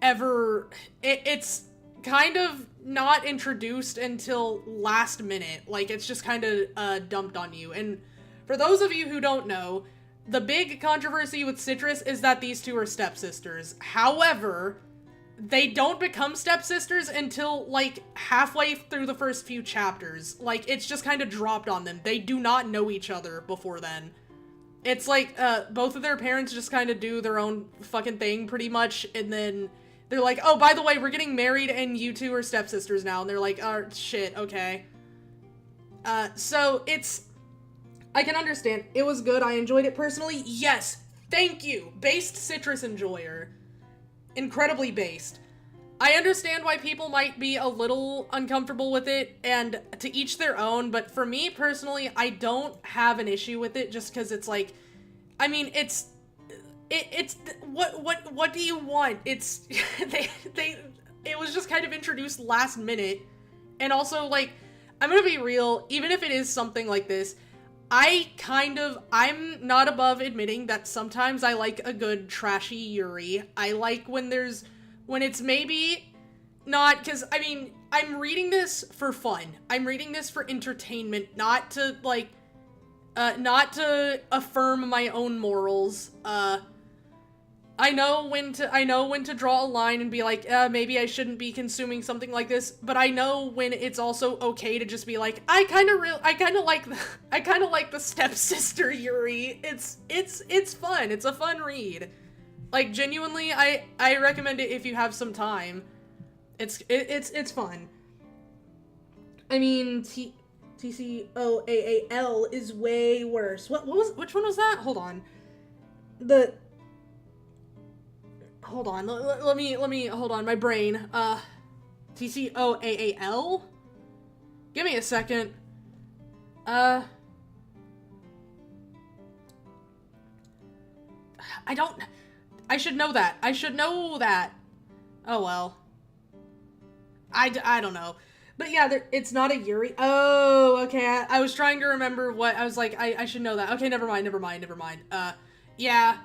ever... It's kind of not introduced until last minute. Like, it's just kind of dumped on you. And for those of you who don't know, the big controversy with Citrus is that these two are stepsisters. However, they don't become stepsisters until, like, halfway through the first few chapters. Like, it's just kind of dropped on them. They do not know each other before then. It's like, both of their parents just kind of do their own fucking thing, pretty much, and then they're like, oh, by the way, we're getting married and you two are stepsisters now, and they're like, oh, shit, okay. So, I can understand. It was good. I enjoyed it personally. Yes, thank you. Based Citrus enjoyer. Incredibly based. I understand why people might be a little uncomfortable with it, and to each their own, but for me personally, I don't have an issue with it just because it's like, I mean, it's what do you want? It's, it was just kind of introduced last minute, and also, like, I'm gonna be real, even if it is something like this, I'm not above admitting that sometimes I like a good trashy Yuri. I like when it's maybe not, because, I mean, I'm reading this for fun. I'm reading this for entertainment, not to, like, not to affirm my own morals. I know when to draw a line and be like, maybe I shouldn't be consuming something like this, but I know when it's also okay to just be like, I kind of like the stepsister Yuri. It's fun. It's a fun read. Like, genuinely, I recommend it if you have some time. It's fun. I mean, TCOAAL is way worse. Which one was that? Hold on. Hold on, let me, hold on, my brain. TCOAAL? Give me a second. I should know that. Oh well. I don't know. But yeah, it's not a Yuri. Oh, okay, I was trying to remember what, I was like, I should know that. Okay, never mind. Yeah.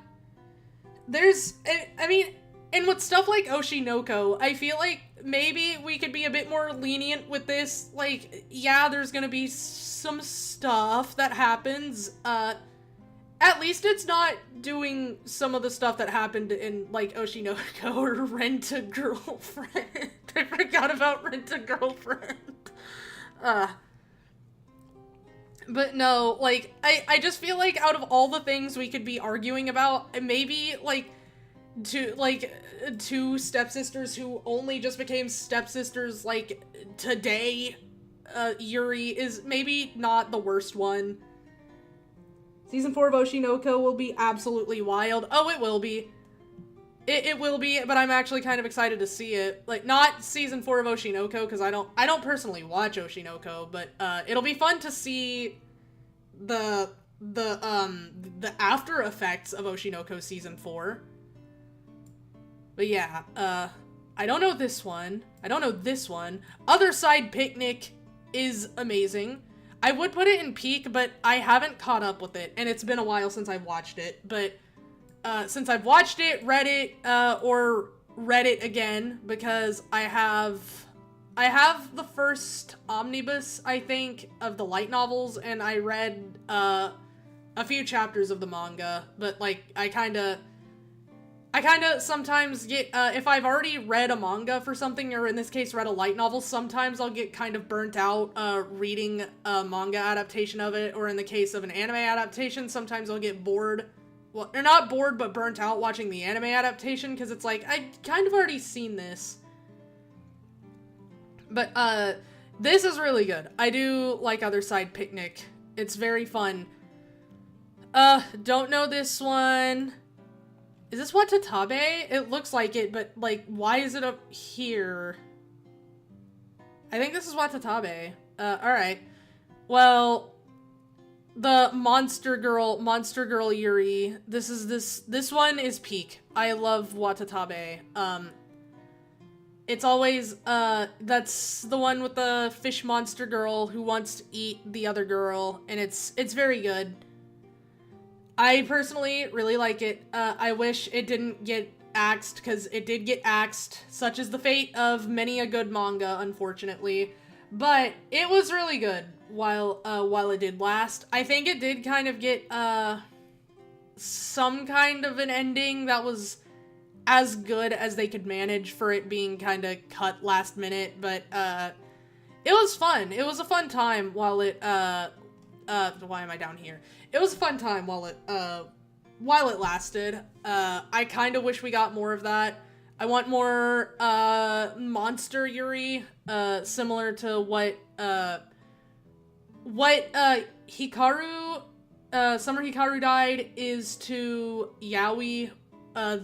I mean, and with stuff like Oshinoko, I feel like maybe we could be a bit more lenient with this. Like, yeah, there's gonna be some stuff that happens. At least it's not doing some of the stuff that happened in, like, Oshinoko or Rent-A-Girlfriend. I forgot about Rent-A-Girlfriend. But no, like, I just feel like out of all the things we could be arguing about, maybe, like, two stepsisters who only just became stepsisters, like, today, Yuri is maybe not the worst one. Season 4 of Oshinoko will be absolutely wild. Oh, it will be. It will be, but I'm actually kind of excited to see it. Like, not season 4 of Oshinoko, because I don't personally watch Oshinoko, but it'll be fun to see the after effects of Oshinoko season 4. But yeah, I don't know this one. Other Side Picnic is amazing. I would put it in peak, but I haven't caught up with it, and it's been a while since I've watched it, but since I've watched it, read it again, because I have the first omnibus, I think, of the light novels, and I read a few chapters of the manga, but, like, I kind of sometimes get, if I've already read a manga for something, or in this case read a light novel, sometimes I'll get kind of burnt out reading a manga adaptation of it, or in the case of an anime adaptation, sometimes I'll get bored. Well, they're not bored, but burnt out watching the anime adaptation, because it's like, I've kind of already seen this. But, this is really good. I do like Other Side Picnic. It's very fun. Don't know this one. Is this Watatabe? It looks like it, but, like, why is it up here? I think this is Watatabe. Alright. Well, the Monster Girl Yuri. This one is peak. I love Watatabe. It's always, that's the one with the fish monster girl who wants to eat the other girl, and it's very good. I personally really like it. I wish it didn't get axed, because it did get axed, such is the fate of many a good manga, unfortunately. But it was really good while it did last. I think it did kind of get, some kind of an ending that was as good as they could manage for it being kind of cut last minute, but, it was fun. It was a fun time while it, why am I down here? It was a fun time while it lasted. I kind of wish we got more of that. I want more, monster Yuri, similar to what Hikaru, Summer Hikaru died is to Yaoi.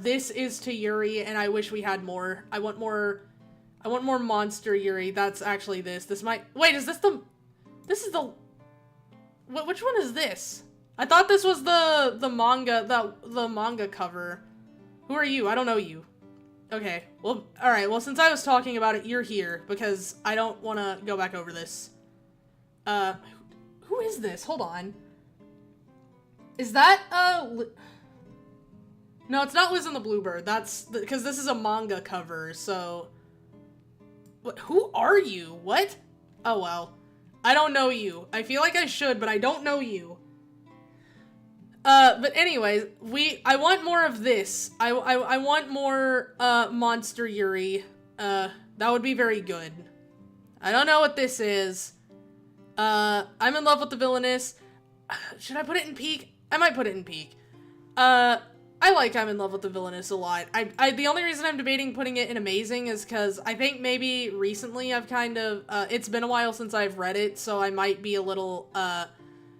This is to Yuri, and I wish we had more. I want more monster Yuri. That's actually this. This might, wait, is this the, this is the, which one is this? I thought this was the manga, the manga cover. Who are you? I don't know you. Okay, well, alright, well, since I was talking about it, you're here, because I don't want to go back over this. Who is this? Hold on. Is that, no, it's not Liz and the Bluebird. That's, because this is a manga cover, so... What, who are you? What? Oh, well. I don't know you. I feel like I should, but I don't know you. But anyways, I want more of this. I want more, Monster Yuri. That would be very good. I don't know what this is. I'm in love with the villainess. Should I put it in peak? I might put it in peak. I like I'm in love with the villainess a lot. The only reason I'm debating putting it in amazing is because I think maybe recently I've kind of, it's been a while since I've read it, so I might be a little,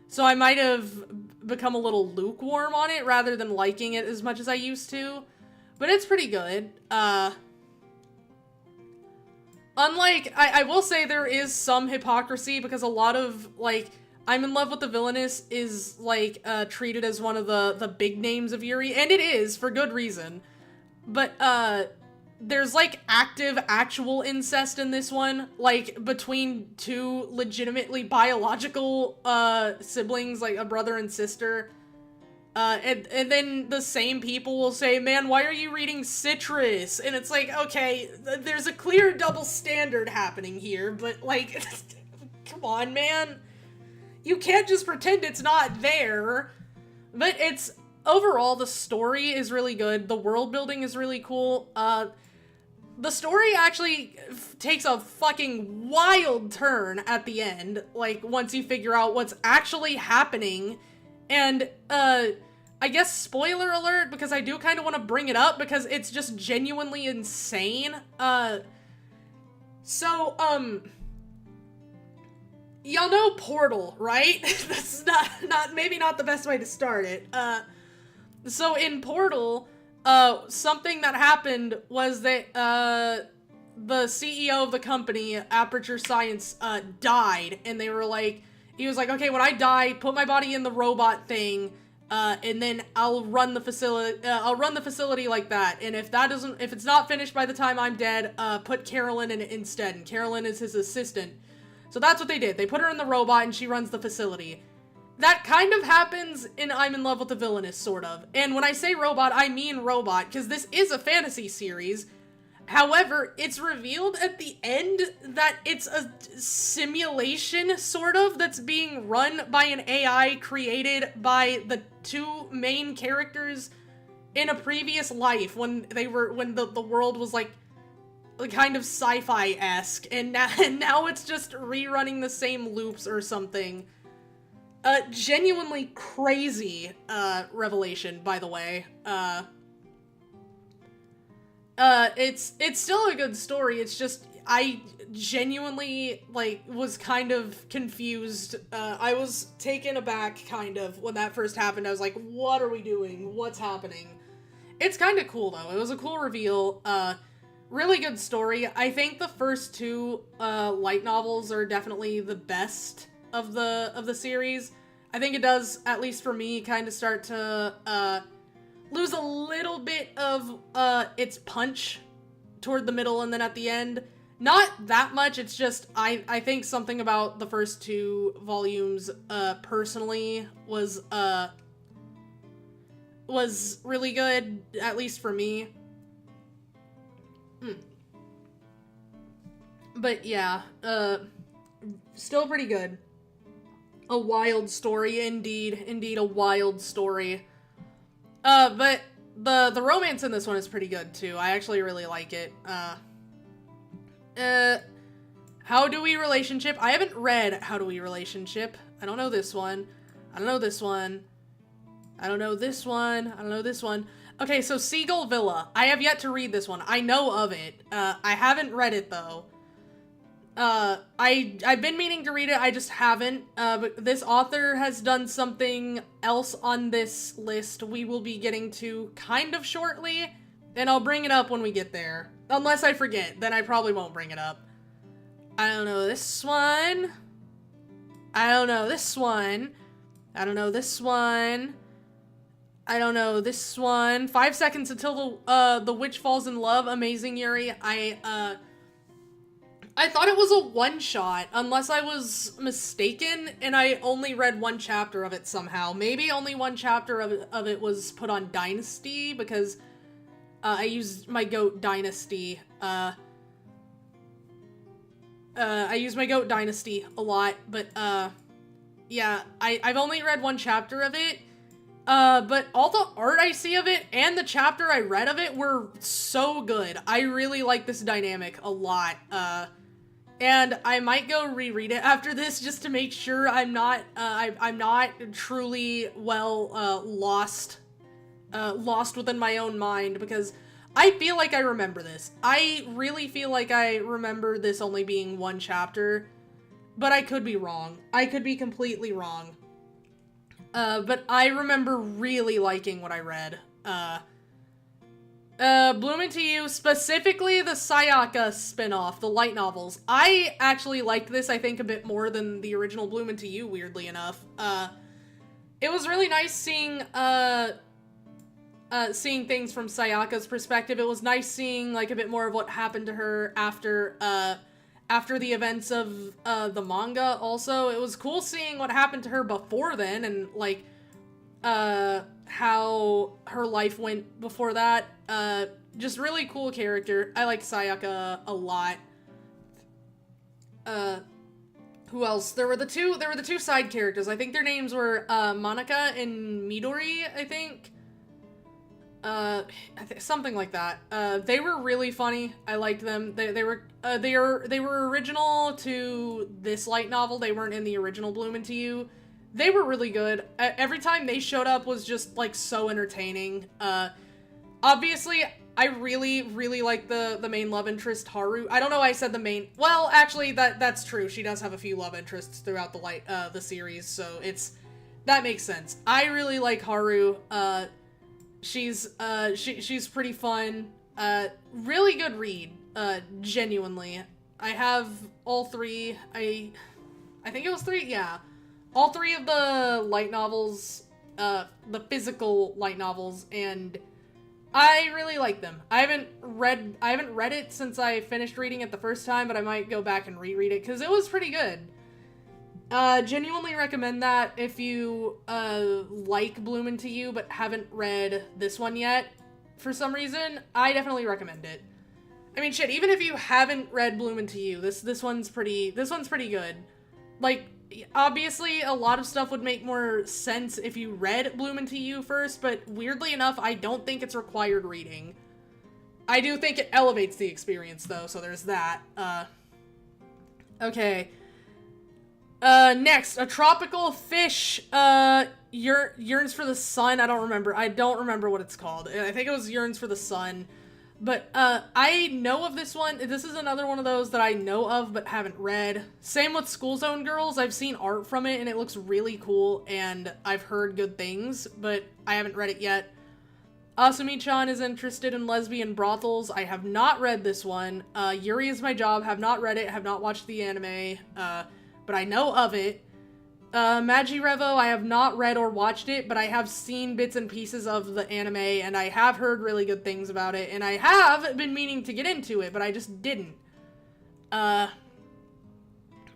so I might have become a little lukewarm on it rather than liking it as much as I used to. But it's pretty good. Unlike, I will say there is some hypocrisy because a lot of, like, I'm in love with the villainess is, like, treated as one of the big names of Yuri, and it is, for good reason. But, there's, like, actual incest in this one, like, between two legitimately biological, siblings, like a brother and sister. And then the same people will say, man, why are you reading Citrus? And it's like, okay, there's a clear double standard happening here, but, like, come on, man. You can't just pretend it's not there. But it's, overall, the story is really good. The world building is really cool. The story actually takes a fucking wild turn at the end, like, once you figure out what's actually happening. And, I guess spoiler alert, because I do kind of want to bring it up, because it's just genuinely insane. Y'all know Portal, right? That's maybe not the best way to start it. So in Portal, something that happened was that, the CEO of the company, Aperture Science, died, and they were like, he was like, okay, when I die, put my body in the robot thing, and then I'll run the facility like that, and if it's not finished by the time I'm dead, put Carolyn in it instead, and Carolyn is his assistant. So that's what they did. They put her in the robot, and she runs the facility. That kind of happens in I'm in love with the villainess, sort of. And when I say robot, I mean robot, because this is a fantasy series. However, it's revealed at the end that it's a simulation, sort of, that's being run by an AI created by the two main characters in a previous life when the world was like kind of sci-fi-esque, and now it's just rerunning the same loops or something. Genuinely crazy, revelation, by the way. It's still a good story, it's just, I genuinely, like, was kind of confused. I was taken aback, kind of, when that first happened. I was like, what are we doing? What's happening? It's kind of cool, though. It was a cool reveal. Really good story. I think the first two, light novels are definitely the best of the series. I think it does, at least for me, kind of start to, lose a little bit of, its punch toward the middle and then at the end. Not that much, it's just, I think something about the first two volumes, personally, was really good, at least for me. But yeah, still pretty good. A wild story, indeed a wild story. But the romance in this one is pretty good, too. I actually really like it. How Do We Relationship? I haven't read How Do We Relationship. I don't know this one. I don't know this one. I don't know this one. I don't know this one. Okay, so Seagull Villa. I have yet to read this one. I know of it. I haven't read it, though. I've been meaning to read it, I just haven't, but this author has done something else on this list we will be getting to kind of shortly, and I'll bring it up when we get there. Unless I forget, then I probably won't bring it up. I don't know this one. I don't know this one. I don't know this one. I don't know this one. 5 seconds until the witch falls in love. Amazing, Yuri. I thought it was a one-shot, unless I was mistaken, and I only read one chapter of it somehow. Maybe only one chapter of it was put on Dynasty, because I used my goat Dynasty. I use my goat Dynasty a lot, but yeah, I've only read one chapter of it, But all the art I see of it and the chapter I read of it were so good. I really like this dynamic a lot. And I might go reread it after this just to make sure I'm not truly lost within my own mind, because I feel like I remember this. I really feel like I remember this only being one chapter, but I could be wrong. I could be completely wrong. But I remember really liking what I read. Bloom Into You, specifically the Sayaka spin-off, the light novels. I actually liked this, I think, a bit more than the original Bloom Into You, weirdly enough. It was really nice seeing things from Sayaka's perspective. It was nice seeing, like, a bit more of what happened to her after the events of, the manga, also. It was cool seeing what happened to her before then, and, like, how her life went before that. Just really cool character. I like Sayaka a lot. Who else? There were the two side characters. I think their names were, Monica and Midori, I think. Something like that. They were really funny. I liked them. They were original to this light novel. They weren't in the original Bloom Into You. They were really good. Every time they showed up was just, like, so entertaining. Obviously, I really, really like the main love interest, Haru. I don't know why I said the main... Well, actually, that's true. She does have a few love interests throughout the series, so that makes sense. I really like Haru. She's pretty fun. Really good read. Genuinely. I have all three. I think it was three, yeah. All three of the light novels, the physical light novels, and I really like them. I haven't read it since I finished reading it the first time, but I might go back and reread it, because it was pretty good. Genuinely recommend that if you, like Bloom Into You, but haven't read this one yet, for some reason. I definitely recommend it. I mean, shit, even if you haven't read Bloom Into You, this one's pretty good. Like, obviously, a lot of stuff would make more sense if you read Bloom Into You first, but weirdly enough, I don't think it's required reading. I do think it elevates the experience, though, so there's that. Okay. Next, a tropical fish, yearns for the sun. I don't remember what it's called. I think it was Yearns for the Sun. But, I know of this one. This is another one of those that I know of but haven't read. Same with School Zone Girls. I've seen art from it and it looks really cool and I've heard good things, but I haven't read it yet. Asumi-chan is interested in lesbian brothels. I have not read this one. Yuri Is My Job. Have not read it. Have not watched the anime. But I know of it. Magirevo, I have not read or watched it, but I have seen bits and pieces of the anime, and I have heard really good things about it, and I have been meaning to get into it, but I just didn't.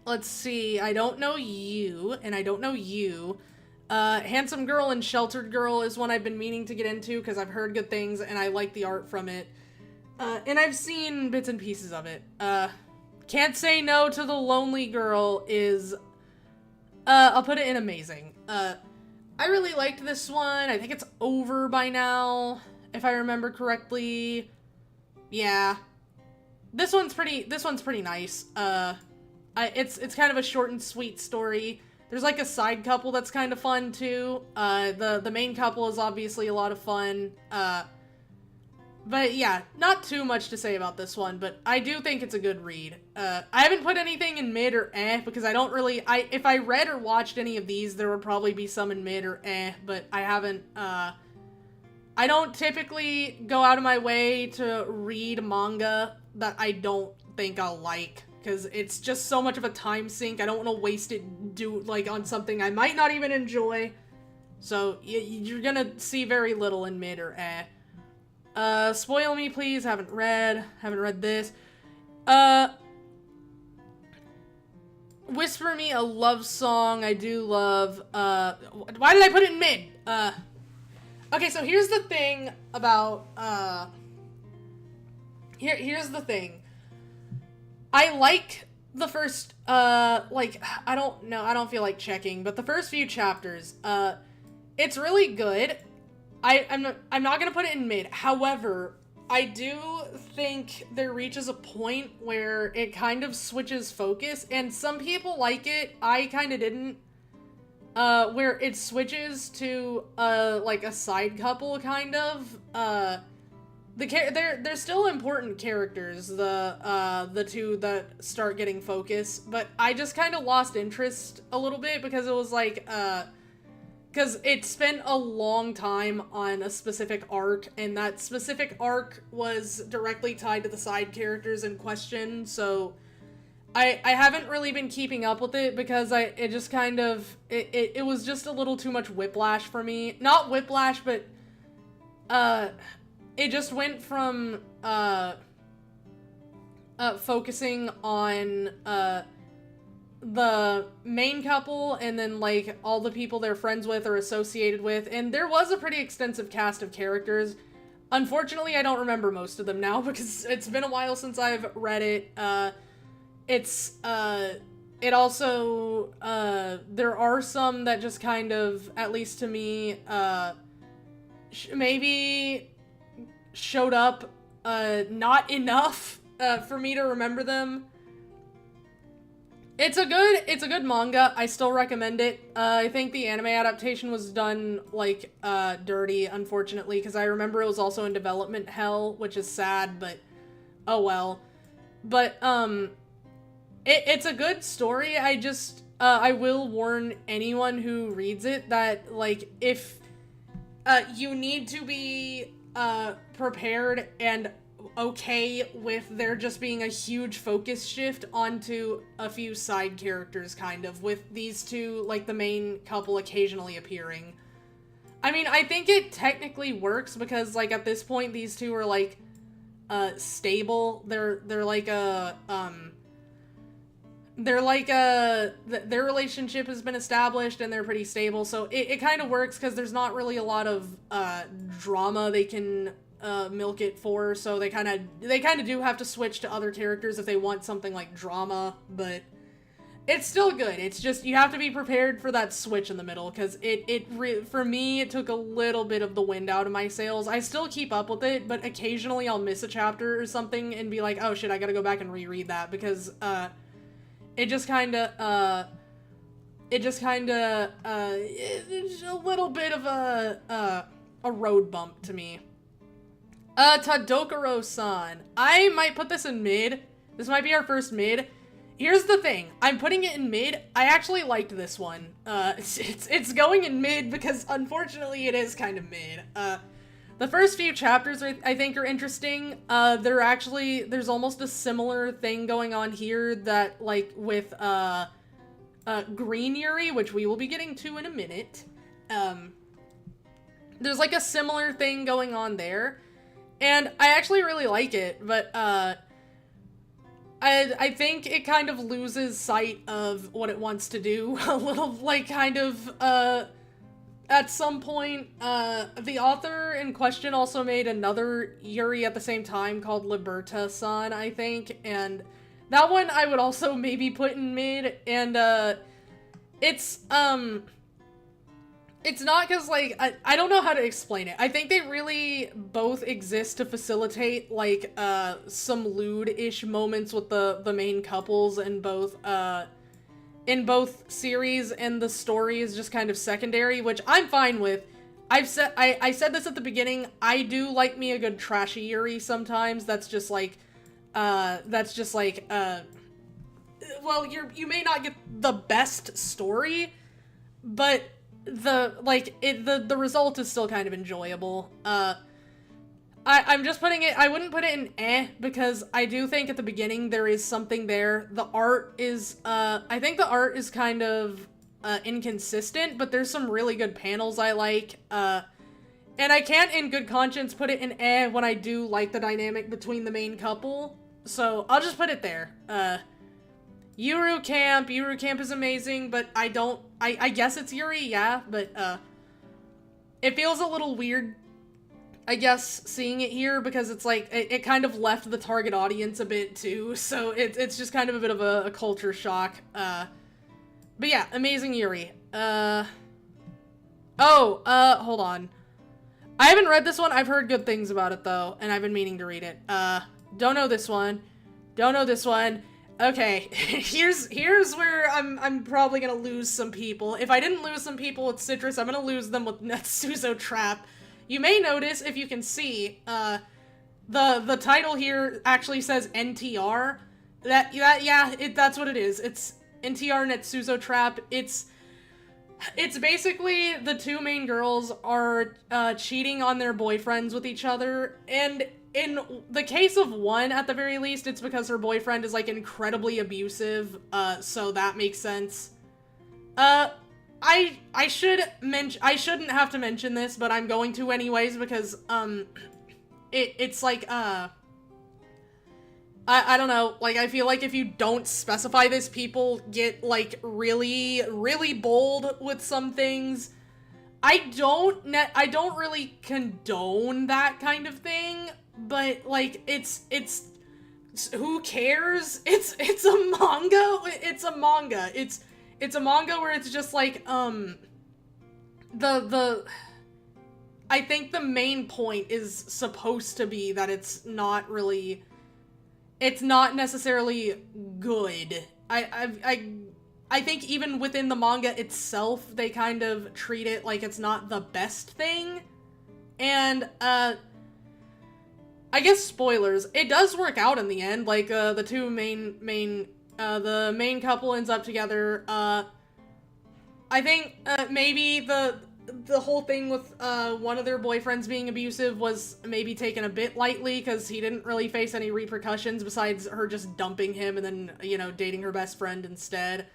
Let's see, I don't know you, and I don't know you. Handsome Girl and Sheltered Girl is one I've been meaning to get into, because I've heard good things, and I like the art from it. And I've seen bits and pieces of it. Can't Say No to the Lonely Girl is... I'll put it in amazing. I really liked this one. I think it's over by now, if I remember correctly. Yeah. This one's pretty nice. It's kind of a short and sweet story. There's like a side couple that's kind of fun too. The main couple is obviously a lot of fun. But yeah, not too much to say about this one, but I do think it's a good read. I haven't put anything in mid or because I don't really, if I read or watched any of these, there would probably be some in mid or but I haven't, I don't typically go out of my way to read manga that I don't think I'll like, because it's just so much of a time sink. I don't want to waste it on something I might not even enjoy. So you're gonna see very little in mid or Spoil Me Please, haven't read this. Whisper Me a Love Song, I do love. Why did I put it in mid? Okay, so here's the thing about, here's the thing. I like the first, I don't feel like checking, but the first few chapters, It's really good. I'm not gonna put it in mid. However, I do think there reaches a point where it kind of switches focus, and some people like it. I kind of didn't. Where it switches to like a side couple kind of. They're still important characters, the two that start getting focus, but I just kind of lost interest a little bit because it was like because it spent a long time on a specific arc, and that specific arc was directly tied to the side characters in question, so I haven't really been keeping up with it because it just kind of, it was just a little too much whiplash for me. Not whiplash, but, it just went from, focusing on, the main couple and then, like, all the people they're friends with or associated with, and there was a pretty extensive cast of characters. Unfortunately, I don't remember most of them now because it's been a while since I've read it. It also, there are some that just kind of, at least to me, maybe showed up, not enough, for me to remember them. It's a good manga. I still recommend it. I think the anime adaptation was done, like, dirty, unfortunately, because I remember it was also in development hell, which is sad, but oh well. But, it's a good story. I just, I will warn anyone who reads it that, like, if, you need to be, prepared and okay with there just being a huge focus shift onto a few side characters, kind of, with these two, like, the main couple occasionally appearing. I mean, I think it technically works because, like, at this point, these two are, like, stable. They're like a, their relationship has been established and they're pretty stable, so it kind of works because there's not really a lot of, drama they can, milk it for, so they kind of do have to switch to other characters if they want something like drama, but it's still good. It's just, you have to be prepared for that switch in the middle, because for me, it took a little bit of the wind out of my sails. I still keep up with it, but occasionally I'll miss a chapter or something and be like, oh shit, I gotta go back and reread that, because, it's a little bit of a road bump to me. Tadokuro-san. I might put this in mid. This might be our first mid. Here's the thing. I'm putting it in mid. I actually liked this one. It's going in mid because, unfortunately, it is kind of mid. The first few chapters, I think, are interesting. There's almost a similar thing going on here that, like, with, Green Yuri, which we will be getting to in a minute. There's, like, a similar thing going on there. And I actually really like it, but, I think it kind of loses sight of what it wants to do a little, like, kind of, at some point. The author in question also made another Yuri at the same time called Liberta-san, I think, and that one I would also maybe put in mid, and, it's not because, like, I don't know how to explain it. I think they really both exist to facilitate, like, some lewd-ish moments with the main couples in both series, and the story is just kind of secondary, which I'm fine with. I said this at the beginning, I do like me a good trashy Yuri sometimes. That's just like, well, you may not get the best story, but the result is still kind of enjoyable. I'm just putting it, I wouldn't put it in because I do think at the beginning there is something there. The art is, I think the art is kind of, inconsistent, but there's some really good panels I like, and I can't in good conscience put it in when I do like the dynamic between the main couple, so I'll just put it there. Yuru Camp is amazing, but I guess it's Yuri, yeah, but, it feels a little weird, I guess, seeing it here, because it's like, it kind of left the target audience a bit, too, so it's just kind of a bit of a culture shock, but yeah, amazing Yuri. Oh, hold on. I haven't read this one. I've heard good things about it, though, and I've been meaning to read it. Don't know this one. Don't know this one. Okay, here's where I'm probably gonna lose some people. If I didn't lose some people with Citrus, I'm gonna lose them with Netsuzo Trap. You may notice, if you can see, the title here actually says NTR. That's what it is. It's NTR Netsuzo Trap. It's basically the two main girls are cheating on their boyfriends with each other, and in the case of one, at the very least, it's because her boyfriend is, like, incredibly abusive, so that makes sense. I shouldn't have to mention this, but I'm going to anyways, because, it's like, I don't know, like, I feel like if you don't specify this, people get, like, really, really bold with some things. I don't really condone that kind of thing, but, like, it's who cares? It's a manga. It's a manga. It's a manga where it's just like, I think the main point is supposed to be that it's not necessarily good. I think even within the manga itself, they kind of treat it like it's not the best thing. And, I guess spoilers. It does work out in the end. Like, the two the main couple ends up together. I think, maybe the whole thing with, one of their boyfriends being abusive was maybe taken a bit lightly, because he didn't really face any repercussions besides her just dumping him and then, you know, dating her best friend instead.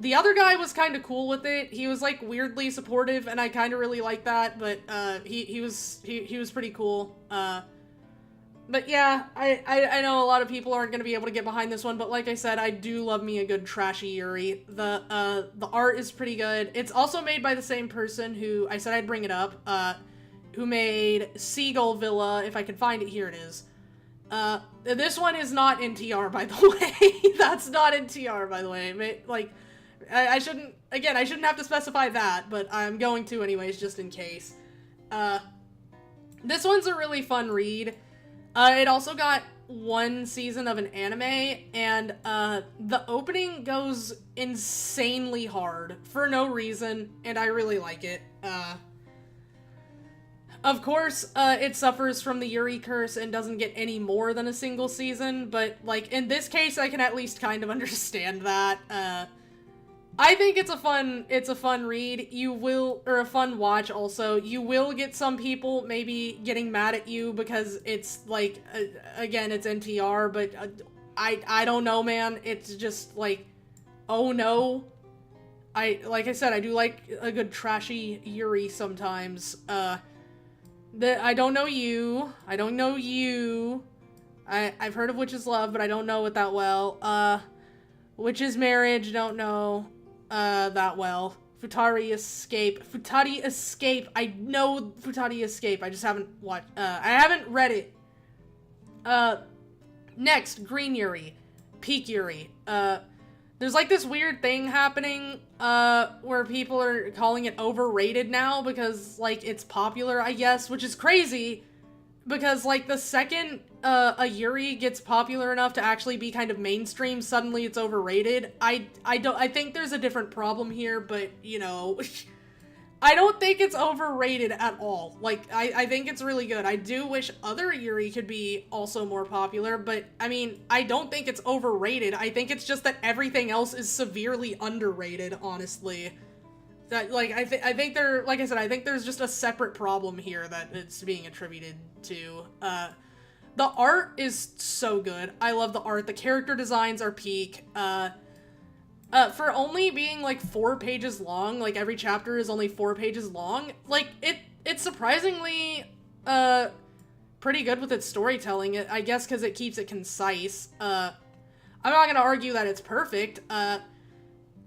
The other guy was kind of cool with it. He was, like, weirdly supportive, and I kind of really liked that, but, he was pretty cool. But yeah, I know a lot of people aren't going to be able to get behind this one, but like I said, I do love me a good trashy Yuri. The art is pretty good. It's also made by the same person who, I said I'd bring it up, who made Seagull Villa. If I can find it, here it is. This one is not NTR, by the way. That's not NTR, by the way. Like, I shouldn't have to specify that, but I'm going to anyways, just in case. This one's a really fun read. It also got one season of an anime, and, the opening goes insanely hard for no reason, and I really like it. Of course, it suffers from the Yuri curse and doesn't get any more than a single season, but, like, in this case, I can at least kind of understand that. I think it's a fun read. Or a fun watch also. You will get some people maybe getting mad at you because it's, like, again, it's NTR, but I don't know, man. It's just, like, oh no. Like I said, I do like a good trashy Yuri sometimes. I don't know you. I don't know you. I've heard of Witch's Love, but I don't know it that well. Witch's Marriage, don't know that well. Futari Escape. I know Futari Escape. I just haven't watched, I haven't read it. Next, Green Yuri. Peak Yuri. There's like this weird thing happening, where people are calling it overrated now because, like, it's popular, I guess, which is crazy because, like, the second, a Yuri gets popular enough to actually be kind of mainstream, suddenly it's overrated. I think there's a different problem here, but, you know, I don't think it's overrated at all. Like, I think it's really good. I do wish other Yuri could be also more popular, but, I mean, I don't think it's overrated. I think it's just that everything else is severely underrated, honestly. That, like, I think like I said, I think there's just a separate problem here that it's being attributed to. The art is so good. I love the art. The character designs are peak. For only being, like, 4 pages long, like, every chapter is only 4 pages long, like, it's surprisingly, pretty good with its storytelling, I guess because it keeps it concise. I'm not gonna argue that it's perfect.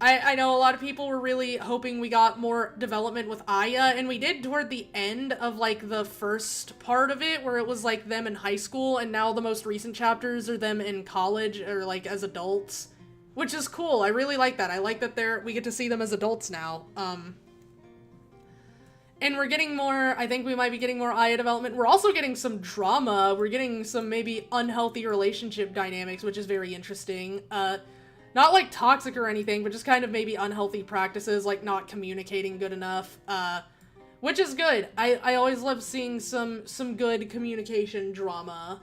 I know a lot of people were really hoping we got more development with Aya, and we did toward the end of, like, the first part of it, where it was, like, them in high school, and now the most recent chapters are them in college, or, like, as adults. Which is cool. I really like that. I like that we get to see them as adults now. And we're getting more, I think we might be getting more Aya development. We're also getting some drama. We're getting some maybe unhealthy relationship dynamics, which is very interesting. Not like toxic or anything, but just kind of maybe unhealthy practices, like not communicating good enough, which is good. I always love seeing some good communication drama.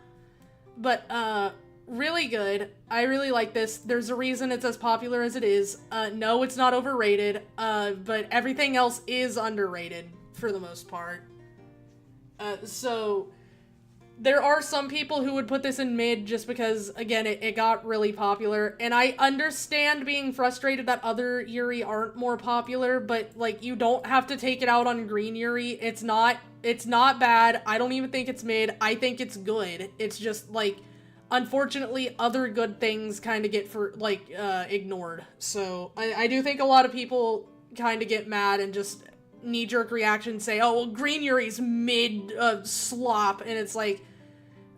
But, really good. I really like this. There's a reason it's as popular as it is. No, it's not overrated, but everything else is underrated for the most part. So there are some people who would put this in mid just because, again, it got really popular, and I understand being frustrated that other Yuri aren't more popular, but, like, you don't have to take it out on Green Yuri. It's not bad. I don't even think it's mid. I think it's good. It's just, like, unfortunately, other good things kind of get ignored. So I do think a lot of people kind of get mad and just knee-jerk reaction say, oh, well, Green Yuri's mid slop, and it's like,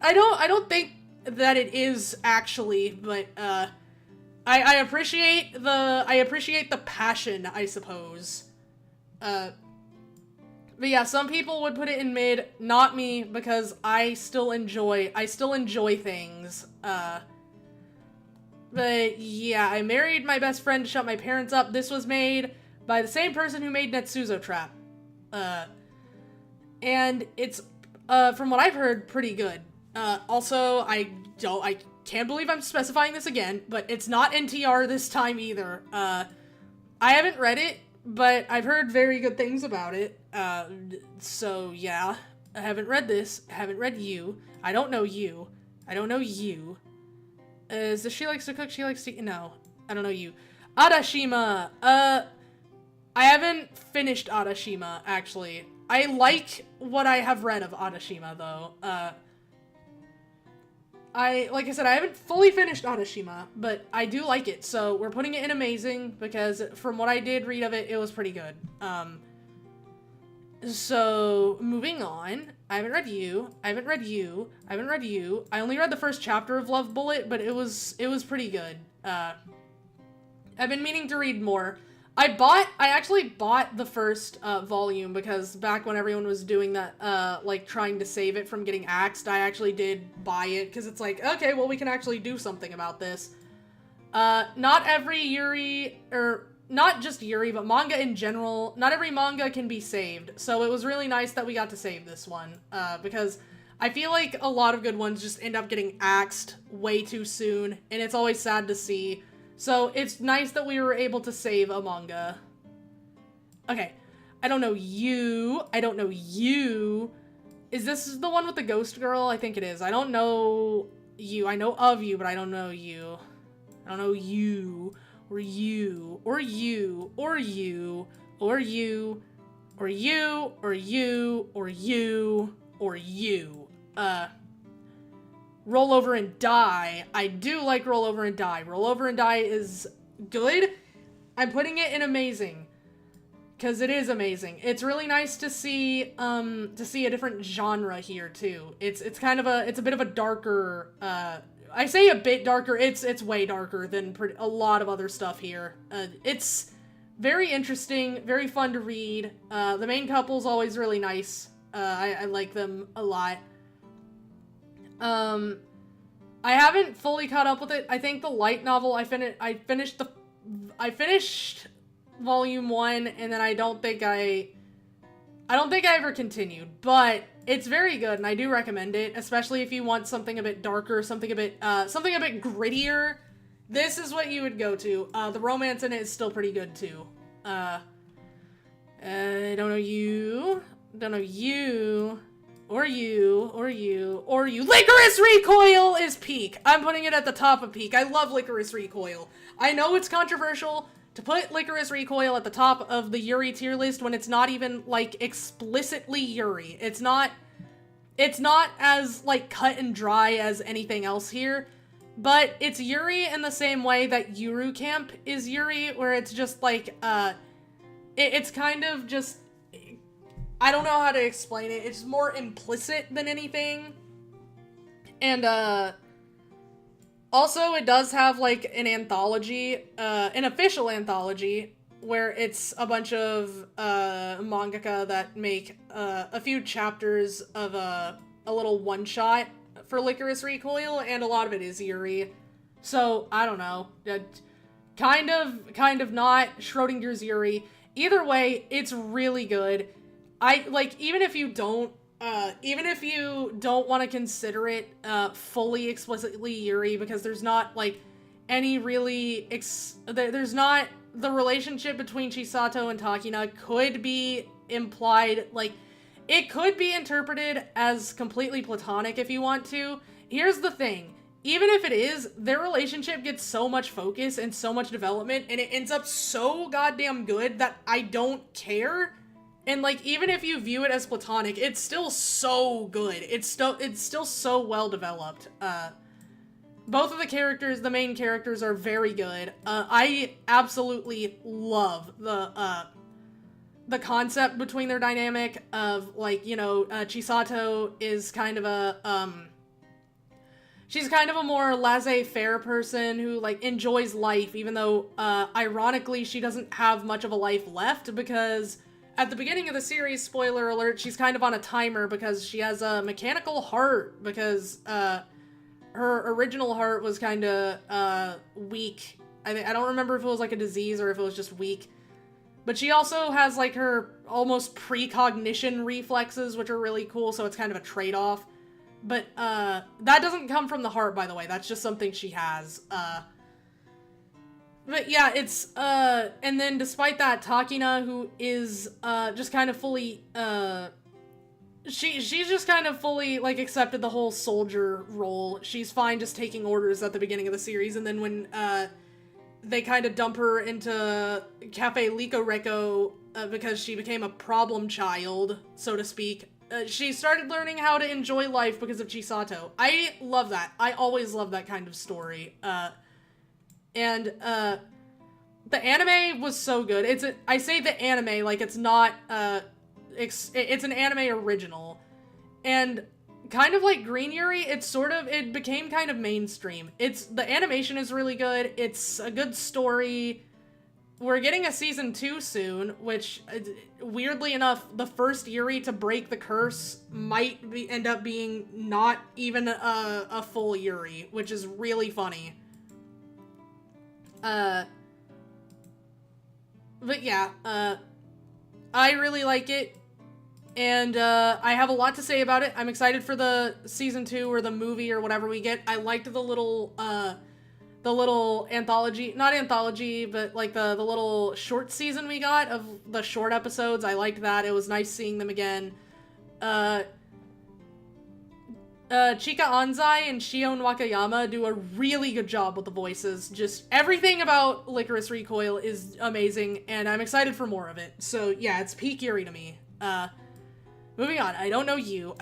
I don't think that it is actually, but I appreciate the passion, I suppose. But yeah, some people would put it in mid, not me, because I still enjoy things. But yeah, I married my best friend to shut my parents up. This was made by the same person who made Netsuzo Trap. And it's, from what I've heard, pretty good. Also, I can't believe I'm specifying this again, but it's not NTR this time either. I haven't read it, but I've heard very good things about it. So yeah, I haven't read this, I haven't read you, I don't know you, does she likes to cook, she likes to, no, I don't know you. Arashima, I haven't finished Arashima, actually. I like what I have read of Arashima, though. Like I said, I haven't fully finished Arashima, but I do like it, so we're putting it in amazing, because from what I did read of it, it was pretty good. So, moving on. I haven't read you. I only read the first chapter of Love Bullet, but it was pretty good. I've been meaning to read more. I actually bought the first volume, because back when everyone was doing that, like, trying to save it from getting axed, I actually did buy it, because it's like, okay, well, we can actually do something about this. Not every Yuri, or not just Yuri, but manga in general, not every manga can be saved, so it was really nice that we got to save this one, because I feel like a lot of good ones just end up getting axed way too soon, and it's always sad to see. So it's nice that we were able to save a manga. Okay, I don't know you. Is this the one with the ghost girl? I think it is. I don't know you. I know of you, but I don't know you. I don't know you. Or you. Or you. Or you. Or you. Or you. Or you. Or you. Or you. Roll Over and Die. I do like Roll Over and Die. Roll Over and Die is good. I'm putting it in amazing, because it is amazing. It's really nice to see a different genre here too. It's a bit of a darker, I say a bit darker, it's way darker than a lot of other stuff here. It's very interesting, very fun to read. The main couple's always really nice. I like them a lot. I haven't fully caught up with it. I think the light novel, I finished volume 1, and then I don't think I ever continued, but it's very good, and I do recommend it, especially if you want something a bit darker, something a bit grittier. This is what you would go to. The romance in it is still pretty good, too. I don't know you. Or you. Licorice Recoil is peak. I'm putting it at the top of peak. I love Licorice Recoil. I know it's controversial to put Licorice Recoil at the top of the Yuri tier list when it's not even, like, explicitly Yuri. It's not as, like, cut and dry as anything else here, but it's Yuri in the same way that Yuru Camp is Yuri, where it's just, like, it's kind of just, I don't know how to explain it. It's more implicit than anything. And, also, it does have, like, an anthology, an official anthology, where it's a bunch of mangaka that make a few chapters of a little one-shot for Licorice Recoil, and a lot of it is Yuri. So, I don't know. Kind of not Schrodinger's Yuri. Either way, it's really good. Even if you don't want to consider it fully explicitly Yuri, because there's not, like, any really there's not the relationship between Chisato and Takina could be implied, like, it could be interpreted as completely platonic if you want to. Here's the thing. Even if it is, their relationship gets so much focus and so much development, and it ends up so goddamn good that I don't care. And, like, even if you view it as platonic, it's still so good. It's still so well developed. Both of the main characters are very good. I absolutely love the concept between their dynamic of, like, you know, Chisato is kind of she's kind of a more laissez-faire person who, like, enjoys life, even though, ironically, she doesn't have much of a life left, because at the beginning of the series, spoiler alert, she's kind of on a timer because she has a mechanical heart, because, her original heart was kind of, weak. I don't remember if it was, like, a disease or if it was just weak. But she also has, like, her almost precognition reflexes, which are really cool, so it's kind of a trade-off. But, that doesn't come from the heart, by the way. That's just something she has. But yeah, it's, and then despite that, Takina, who is, just kind of fully, she's just kind of fully, like, accepted the whole soldier role. She's fine just taking orders at the beginning of the series, and then when, they kind of dump her into Cafe Lico Reco, because she became a problem child, so to speak, she started learning how to enjoy life because of Chisato. I love that. I always love that kind of story. And the anime was so good. I say the anime like it's not, it's an anime original. And kind of like Green Yuri, it became kind of mainstream. The animation is really good. It's a good story. We're getting a season 2 soon, which, weirdly enough, the first Yuri to break the curse might end up being not even a full Yuri, which is really funny. But yeah, I really like it, and I have a lot to say about it. I'm excited for the season 2 or the movie or whatever we get. I liked the little anthology, not anthology, but like the little short season we got of the short episodes. I liked that. It was nice seeing them again. Chika Anzai and Shion Wakayama do a really good job with the voices. Just everything about Licorice Recoil is amazing, and I'm excited for more of it. So yeah, it's peak Yuri to me. Moving on. I don't know you.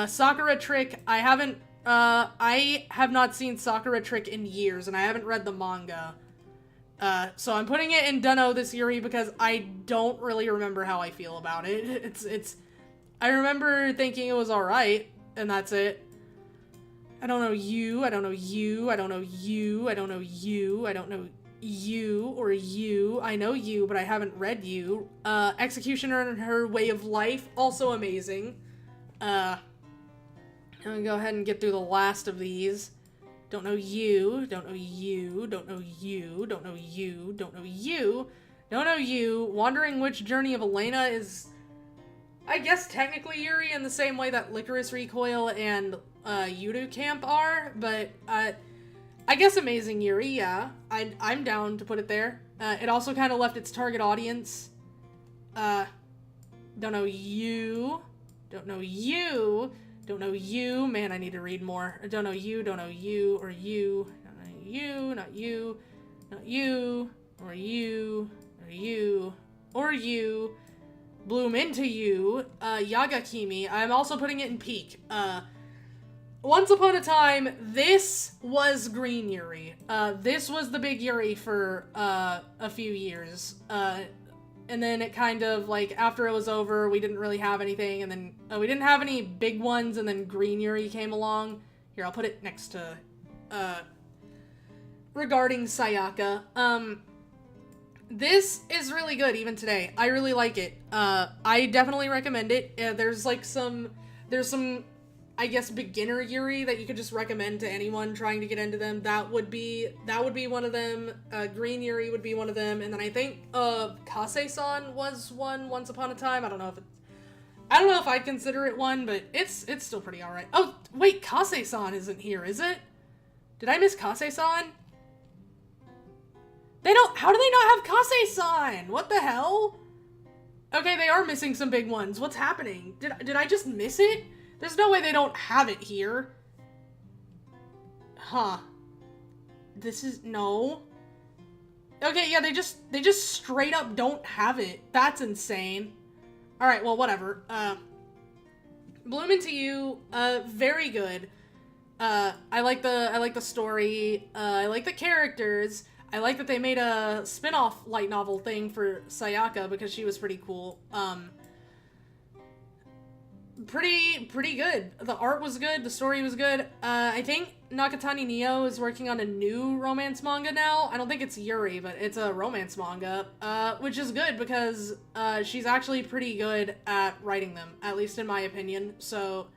Sakura Trick, I have not seen Sakura Trick in years, and I haven't read the manga. So I'm putting it in Dunno this Yuri because I don't really remember how I feel about it. I remember thinking it was alright, and that's it. I don't know you, I don't know you, I don't know you, I don't know you, I don't know you or you. I know you, but I haven't read you. Executioner and Her Way of Life, also amazing. I'm gonna go ahead and get through the last of these. Don't know you, don't know you, don't know you, don't know you, don't know you, don't know you. Wandering Witch Journey of Elena is, I guess, technically Yuri in the same way that Licorice Recoil and Yudu Camp are, but I guess Amazing Yuri, yeah. I'm down to put it there. It also kind of left its target audience. Don't know you, don't know you, don't know you. Man, I need to read more. Don't know you, or you. Don't know you, not you, not you, or you, or you, or you. Bloom Into You, Yagakimi. I'm also putting it in peak. Once upon a time, this was Green Yuri. This was the big Yuri for a few years. And then it kind of, like, after it was over, we didn't really have anything, and then we didn't have any big ones, and then Green Yuri came along. Here, I'll put it next to, regarding Sayaka. This is really good even today. I really like it. I definitely recommend it. There's some, I guess, beginner Yuri that you could just recommend to anyone trying to get into them. That would be one of them. Green Yuri would be one of them. And then I think, Kase-san was one once upon a time. I don't know if I'd consider it one, but it's still pretty alright. Oh, wait, Kase-san isn't here, is it? Did I miss Kase-san? How do they not have Kase-san? What the hell? Okay, they are missing some big ones. What's happening? Did I just miss it? There's no way they don't have it here. Huh. No. Okay, yeah, they just straight up don't have it. That's insane. Alright, well, whatever. Bloom Into You, very good. I like the story. I like the characters. I like that they made a spin-off light novel thing for Sayaka because she was pretty cool. Pretty good. The art was good. The story was good. I think Nakatani Neo is working on a new romance manga now. I don't think it's Yuri, but it's a romance manga, which is good because she's actually pretty good at writing them, at least in my opinion. So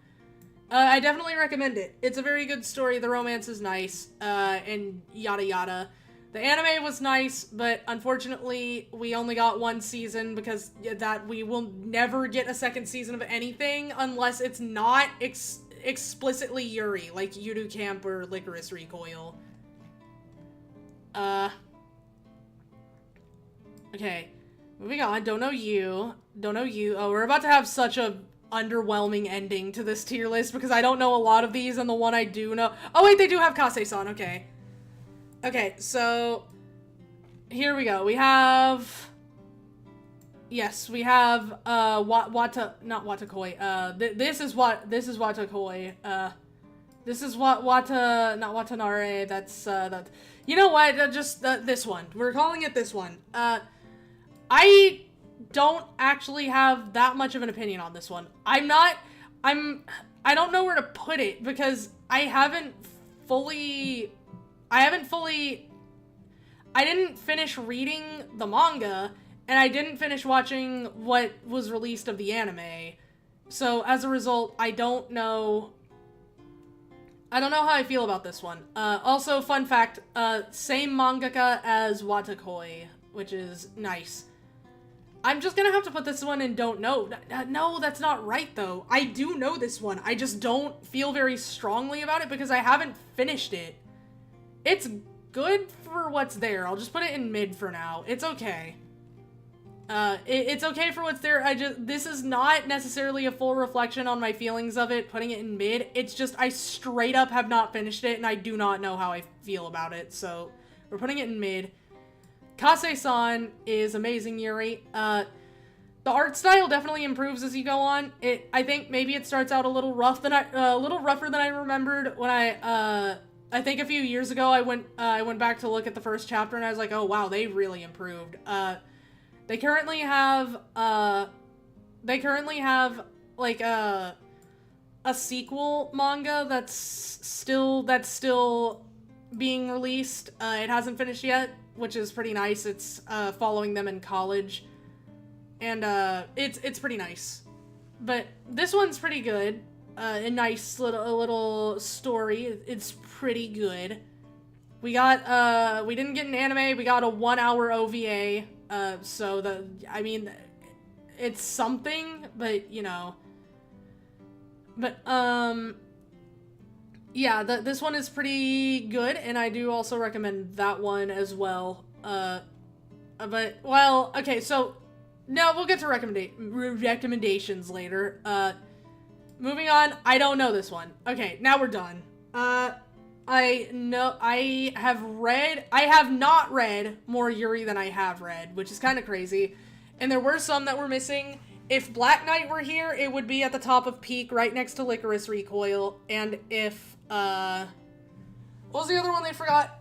I definitely recommend it. It's a very good story. The romance is nice, and yada yada. The anime was nice, but unfortunately, we only got one season because we will never get a second season of anything unless it's not explicitly Yuri, like Yudu Camp or Licorice Recoil. Okay. Moving on. Don't know you. Oh, we're about to have such a underwhelming ending to this tier list because I don't know a lot of these, and the one I do know... Oh, wait, they do have Kase-san. Okay. Okay, so here we go. We have, yes, we have not Watakoi. This is Watakoi. This is not Watanare. That's that. You know what? Just this one. We're calling it this one. I don't actually have that much of an opinion on this one. I don't know where to put it because I didn't finish reading the manga, and I didn't finish watching what was released of the anime. So, as a result, I don't know how I feel about this one. Also, fun fact, same mangaka as Watakoi, which is nice. I'm just gonna have to put this one in don't know. No, that's not right, though. I do know this one. I just don't feel very strongly about it because I haven't finished it. It's good for what's there. I'll just put it in mid for now. It's okay. It's okay for what's there. This is not necessarily a full reflection on my feelings of it, putting it in mid. It's just, I straight up have not finished it, and I do not know how I feel about it, so we're putting it in mid. Kase-san is amazing, Yuri. The art style definitely improves as you go on. I think maybe it starts out a little rougher than I remembered when I think a few years ago I went back to look at the first chapter and I was like, oh wow, they really improved. They currently have like a sequel manga that's still being released. It hasn't finished yet, which is pretty nice. It's following them in college, and it's pretty nice. But this one's pretty good. A nice little story. It's pretty good. We didn't get an anime. We got a 1-hour OVA. So it's something, but you know. But yeah, this one is pretty good, and I do also recommend that one as well. But well, okay, so no, we'll get to recommendations later. Moving on, I don't know this one. Okay, now we're done. I have not read more Yuri than I have read, which is kind of crazy. And there were some that were missing. If Black Knight were here, it would be at the top of Peak, right next to Licorice Recoil. And if, what was the other one they forgot?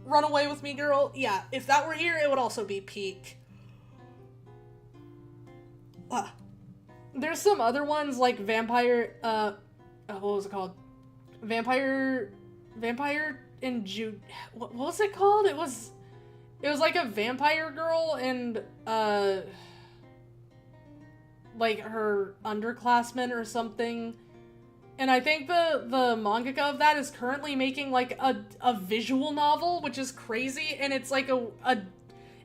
Run Away With Me Girl? Yeah, if that were here, it would also be Peak. There's some other ones like Vampire, what was it called? Vampire in Jude. What was it called? it was like a vampire girl and, like her underclassmen or something. And I think the mangaka of that is currently making like a visual novel, which is crazy. And it's like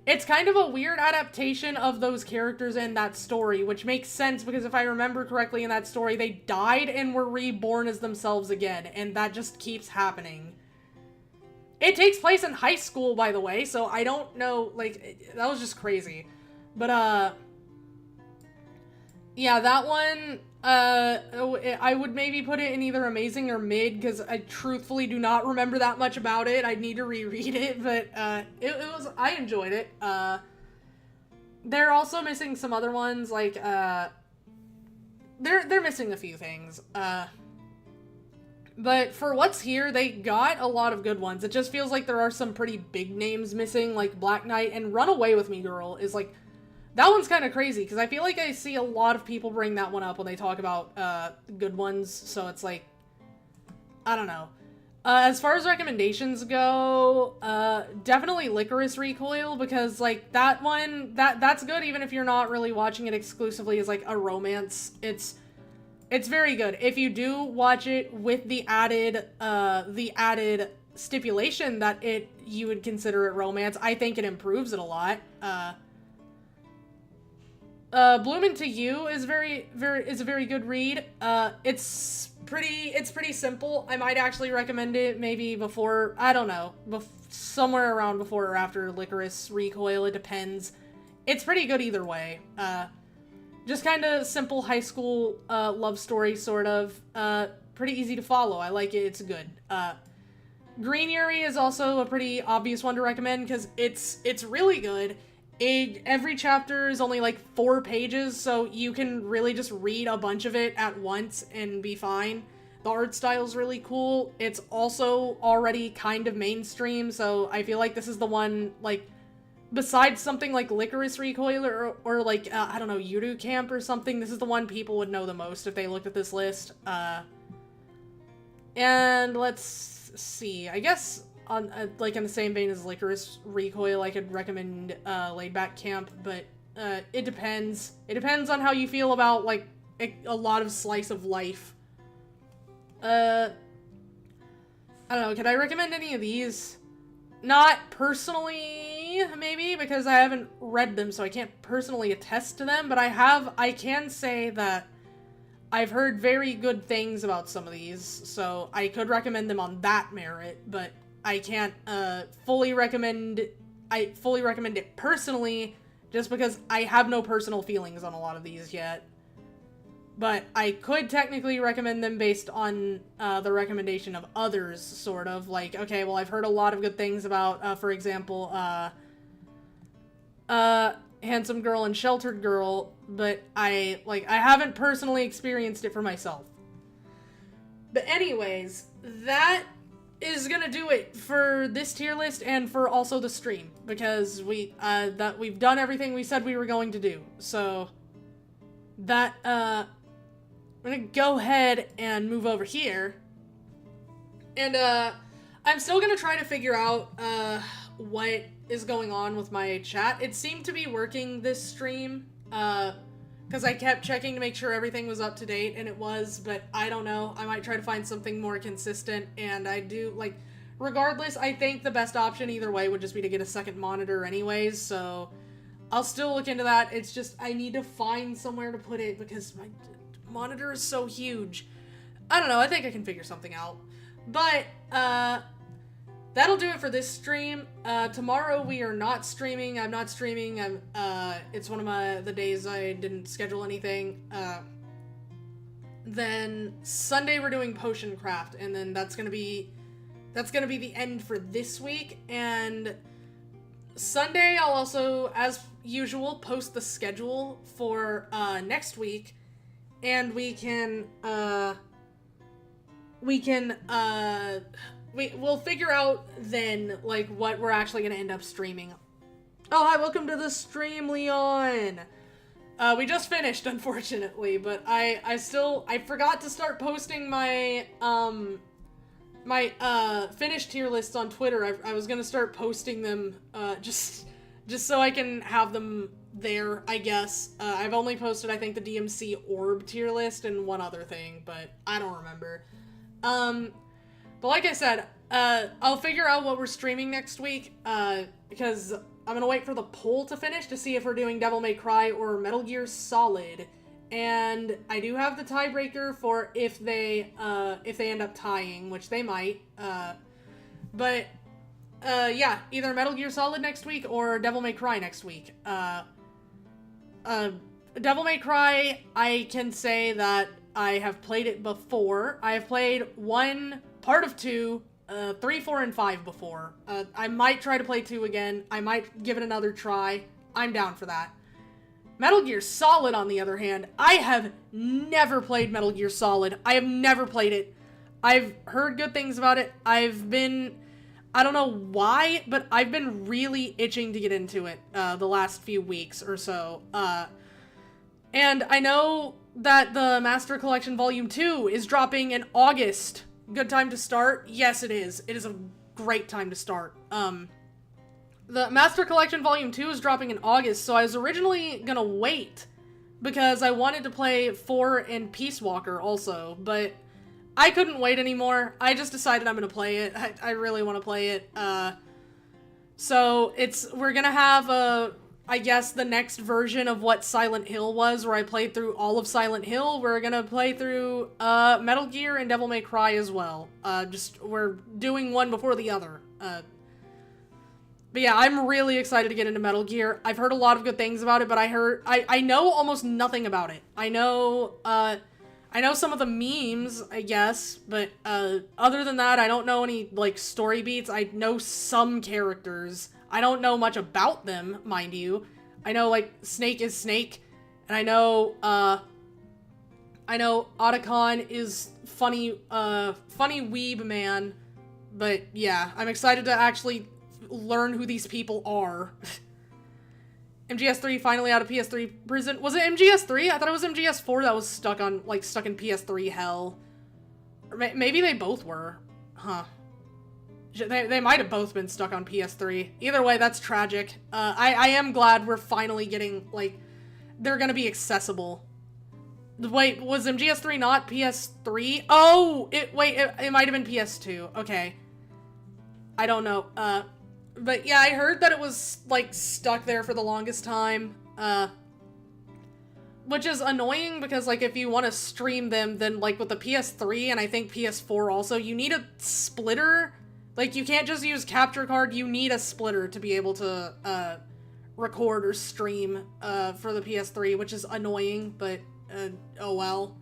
it's kind of a weird adaptation of those characters in that story, which makes sense because if I remember correctly in that story, they died and were reborn as themselves again. And that just keeps happening. It takes place in high school, by the way, so I don't know, like, that was just crazy. But, yeah, that one, I would maybe put it in either amazing or mid, because I truthfully do not remember that much about it. I'd need to reread it, but, I enjoyed it. They're also missing some other ones, like, they're missing a few things, but for what's here, they got a lot of good ones. It just feels like there are some pretty big names missing, like Black Knight, and Run Away With Me Girl is like, that one's kind of crazy, because I feel like I see a lot of people bring that one up when they talk about good ones, so it's like, I don't know. As far as recommendations go, definitely Licorice Recoil, because like that one, that's good even if you're not really watching it exclusively as like a romance. It's very good. If you do watch it with the added stipulation that you would consider it romance, I think it improves it a lot. Bloom Into You is a very good read. It's pretty simple. I might actually recommend it maybe before, I don't know, somewhere around before or after Licorice Recoil. It depends. It's pretty good either way. Just kind of simple high school love story, sort of. Pretty easy to follow. I like it. It's good. Green Yuri is also a pretty obvious one to recommend because it's really good. Every chapter is only like 4 pages, so you can really just read a bunch of it at once and be fine. The art style's really cool. It's also already kind of mainstream, so I feel like this is the one, like, besides something like Licorice Recoil or like, I don't know, Yuri Camp or something, this is the one people would know the most if they looked at this list. And let's see, I guess on like in the same vein as Licorice Recoil, I could recommend Laid Back Camp, but it depends. It depends on how you feel about like a lot of slice of life. I don't know, can I recommend any of these? Not personally, maybe, because I haven't read them, so I can't personally attest to them, but I can say that I've heard very good things about some of these, so I could recommend them on that merit, but I can't, fully recommend it personally, just because I have no personal feelings on a lot of these yet. But I could technically recommend them based on the recommendation of others, sort of. Like, okay, well, I've heard a lot of good things about, for example, Handsome Girl and Sheltered Girl, but I haven't personally experienced it for myself. But anyways, that is gonna do it for this tier list and for also the stream, because we've done everything we said we were going to do. So that, I'm gonna go ahead and move over here. And, I'm still gonna try to figure out, what is going on with my chat. It seemed to be working this stream, because I kept checking to make sure everything was up to date, and it was, but I don't know. I might try to find something more consistent, and I do, like, regardless, I think the best option either way would just be to get a second monitor anyways, so I'll still look into that. It's just, I need to find somewhere to put it, because my monitor is so huge. I don't know, I think I can figure something out. But, that'll do it for this stream. Tomorrow we are not streaming. I'm not streaming. It's one of the days I didn't schedule anything. Then Sunday we're doing potion craft, and then that's gonna be the end for this week. And Sunday I'll also, as usual, post the schedule for next week, and we'll figure out then, like, what we're actually gonna end up streaming. Oh, hi, welcome to the stream, Leon! We just finished, unfortunately, but I forgot to start posting my my finished tier lists on Twitter. I was gonna start posting them just so I can have them there, I guess. I've only posted, I think, the DMC orb tier list and one other thing, but I don't remember. But like I said, I'll figure out what we're streaming next week, because I'm gonna wait for the poll to finish to see if we're doing Devil May Cry or Metal Gear Solid. And I do have the tiebreaker for if they end up tying, which they might. But yeah, either Metal Gear Solid next week or Devil May Cry next week. Devil May Cry, I can say that I have played it before. I have played 1, part of 2, 3, 4, and 5 before. I might try to play 2 again. I might give it another try. I'm down for that. Metal Gear Solid, on the other hand, I have never played Metal Gear Solid. I have never played it. I've heard good things about it. I don't know why, but I've been really itching to get into it the last few weeks or so. And I know that the Master Collection Volume 2 is dropping in August. Good time to start? Yes, it is. It is a great time to start. The Master Collection Volume 2 is dropping in August, so I was originally gonna wait because I wanted to play 4 and Peace Walker also, but I couldn't wait anymore. I just decided I'm gonna play it. I really want to play it. So we're gonna have I guess the next version of what Silent Hill was, where I played through all of Silent Hill. We're gonna play through Metal Gear and Devil May Cry as well. We're doing one before the other. But yeah, I'm really excited to get into Metal Gear. I've heard a lot of good things about it, but I know almost nothing about it. I know some of the memes, I guess, but other than that, I don't know any, like, story beats. I know some characters. I don't know much about them, mind you. I know, like, Snake is Snake, and I know Otacon is funny weeb man, but yeah, I'm excited to actually learn who these people are. MGS3 finally out of PS3 prison. Was it MGS3? I thought it was MGS4 that was stuck in PS3 hell. Or maybe they both were. Huh. They might have both been stuck on PS3. Either way, that's tragic. I am glad we're finally getting, like, they're gonna be accessible. Wait, was MGS3 not PS3? Oh! It might have been PS2. Okay. I don't know. But yeah, I heard that it was, like, stuck there for the longest time, which is annoying because, like, if you want to stream them, then, like, with the PS3 and I think PS4 also, you need a splitter. Like, you can't just use capture card, you need a splitter to be able to, record or stream, for the PS3, which is annoying, but, oh well.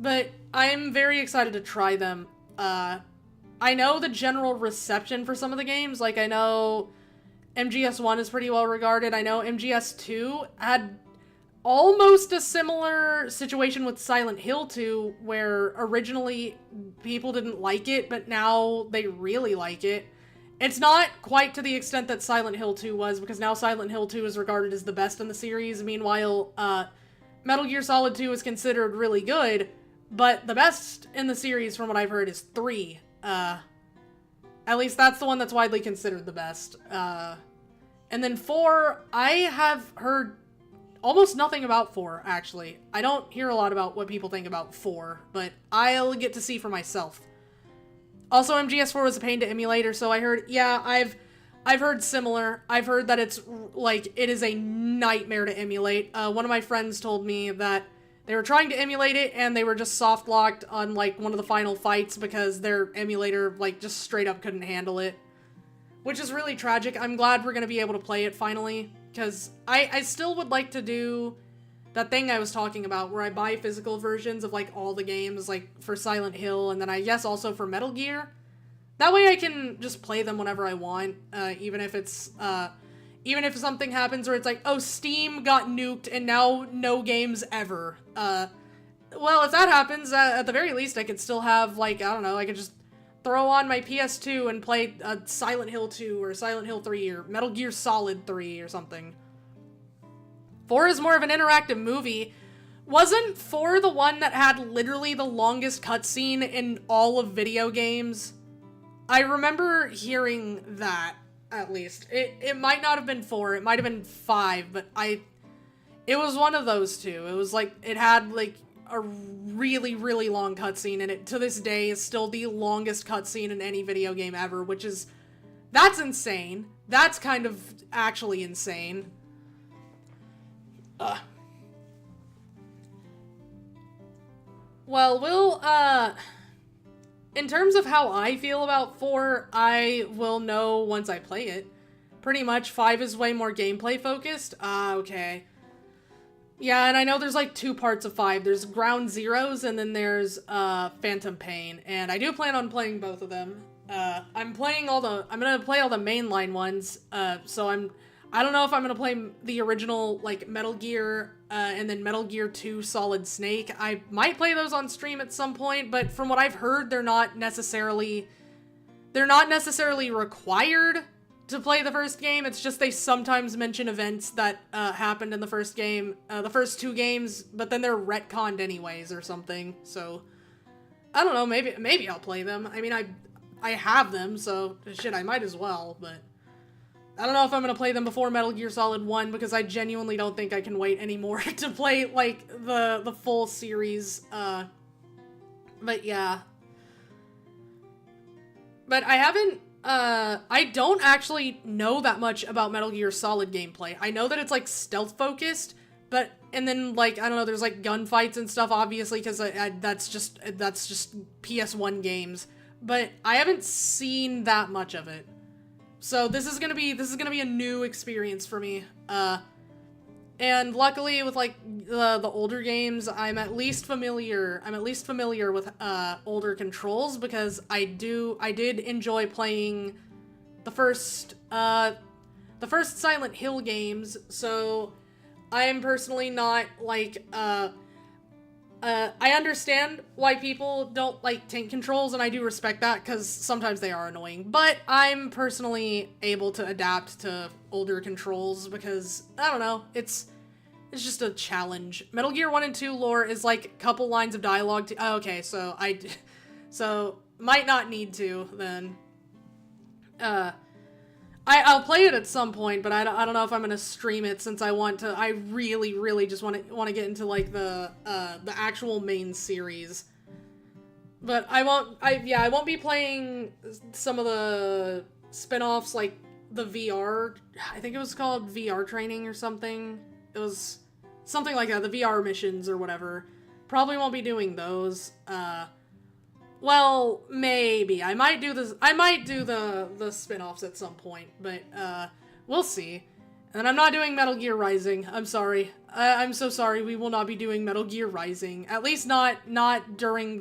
But I'm very excited to try them. I know the general reception for some of the games. Like, I know MGS1 is pretty well regarded. I know MGS2 had almost a similar situation with Silent Hill 2, where originally people didn't like it, but now they really like it. It's not quite to the extent that Silent Hill 2 was, because now Silent Hill 2 is regarded as the best in the series. Meanwhile, Metal Gear Solid 2 is considered really good, but the best in the series, from what I've heard, is 3. At least that's the one that's widely considered the best. And then 4, I have heard almost nothing about 4, actually. I don't hear a lot about what people think about 4, but I'll get to see for myself. Also, MGS4 was a pain to emulate, so I heard, yeah, I've heard similar. I've heard that it's, like, it is a nightmare to emulate. One of my friends told me that they were trying to emulate it, and they were just soft-locked on, like, one of the final fights because their emulator, like, just straight up couldn't handle it. Which is really tragic. I'm glad we're gonna be able to play it finally, because I still would like to do that thing I was talking about, where I buy physical versions of, like, all the games, like, for Silent Hill, and then I guess also for Metal Gear. That way I can just play them whenever I want, even if something happens where it's like, oh, Steam got nuked and now no games ever. Well, if that happens, at the very least, I could still have, like, I don't know, I could just throw on my PS2 and play Silent Hill 2 or Silent Hill 3 or Metal Gear Solid 3 or something. 4 is more of an interactive movie, Wasn't 4 the one that had literally the longest cutscene in all of video games? I remember hearing that, at least. It might not have been 4, it might have been 5, but it was one of those two. It was like, it had like a really, really long cutscene, and it to this day is still the longest cutscene in any video game ever, which is, that's insane. That's kind of actually insane. Well, in terms of how I feel about 4, I will know once I play it. Pretty much, 5 is way more gameplay focused. Okay. Yeah, and I know there's like 2 parts of 5. There's Ground Zeroes, and then there's, Phantom Pain. And I do plan on playing both of them. I'm gonna play all the mainline ones, so I don't know if I'm gonna play the original, like, Metal Gear, and then Metal Gear 2 Solid Snake. I might play those on stream at some point, but from what I've heard, they're not necessarily required to play the first game. It's just they sometimes mention events that, happened in the first game, the first 2 games, but then they're retconned anyways or something, so I don't know, maybe I'll play them. I mean, I have them, so shit, I might as well, but I don't know if I'm gonna play them before Metal Gear Solid 1, because I genuinely don't think I can wait anymore to play, like, the full series, but yeah. But I haven't, I don't actually know that much about Metal Gear Solid gameplay. I know that it's, like, stealth-focused, but, and then, like, I don't know, there's, like, gunfights and stuff, obviously, because that's just PS1 games, but I haven't seen that much of it. So this is gonna be a new experience for me. And luckily with like the older games, I'm at least familiar with older controls, because I did enjoy playing the first Silent Hill games. So I am personally not like I understand why people don't like tank controls, and I do respect that, because sometimes they are annoying, but I'm personally able to adapt to older controls, because, I don't know, it's just a challenge. Metal Gear 1 and 2 lore is like a couple lines of dialogue okay, so so might not need to, then. I'll play it at some point, but I don't know if I'm gonna stream it, since I really, really just want to get into, like, the actual main series. But I won't be playing some of the spin-offs, like the VR, I think it was called VR training or something. It was something like that, the VR missions or whatever. Probably won't be doing those. Well, maybe. I might do the spin-offs at some point, but, we'll see. And I'm not doing Metal Gear Rising. I'm sorry. I'm so sorry, we will not be doing Metal Gear Rising. At least not during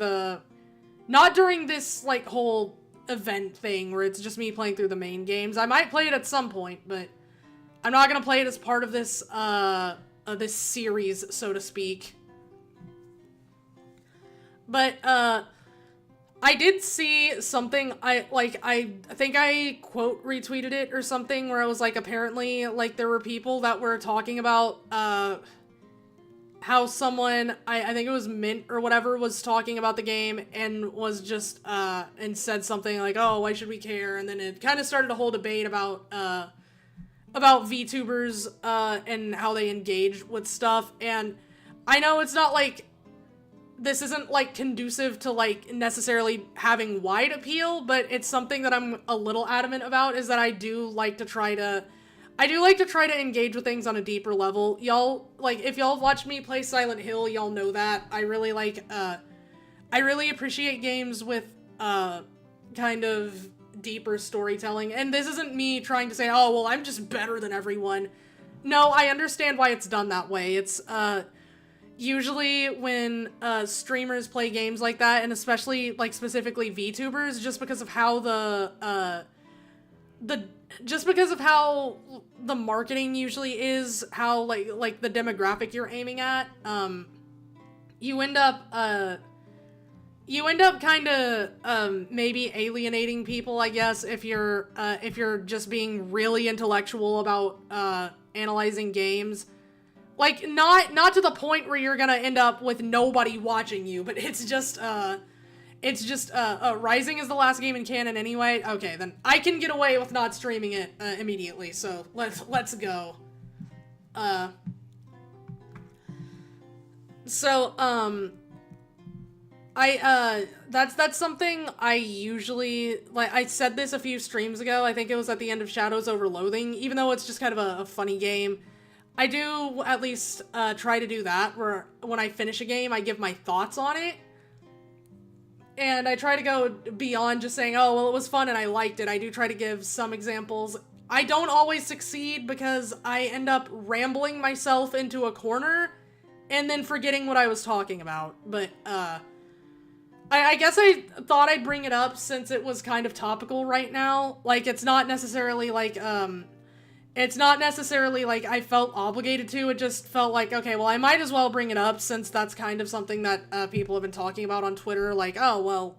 this, like, whole event thing where it's just me playing through the main games. I might play it at some point, but I'm not gonna play it as part of this, this series, so to speak. But, I did see something, I think I quote retweeted it or something, where it was like, apparently, like, there were people that were talking about, how someone, I think it was Mint or whatever, was talking about the game and was just, and said something like, oh, why should we care? And then it kind of started a whole debate about VTubers, and how they engage with stuff, and I know it's not, like, this isn't, like, conducive to, like, necessarily having wide appeal, but it's something that I'm a little adamant about, is that I do like to try to engage with things on a deeper level. Y'all, like, if y'all watch me play Silent Hill, y'all know that. I really appreciate games with, kind of deeper storytelling, and this isn't me trying to say, oh, well, I'm just better than everyone. No, I understand why it's done that way. It's, usually when streamers play games like that, and especially, like, specifically VTubers, just because of how the marketing usually is, how like the demographic you're aiming at, you end up kind of maybe alienating people, I guess, if you're just being really intellectual about analyzing games. Like, not to the point where you're gonna end up with nobody watching you, but it's just Rising is the last game in canon anyway. Okay, then I can get away with not streaming it immediately, so let's go. That's something I usually, like, I said this a few streams ago, I think it was at the end of Shadows Over Loathing, even though it's just kind of a funny game. I do at least try to do that, where when I finish a game, I give my thoughts on it. And I try to go beyond just saying, oh, well, it was fun and I liked it. I do try to give some examples. I don't always succeed because I end up rambling myself into a corner and then forgetting what I was talking about. But, I guess I thought I'd bring it up since it was kind of topical right now. Like, it's not necessarily like I felt obligated to. It just felt like, okay, well, I might as well bring it up since that's kind of something that people have been talking about on Twitter. Like, oh, well,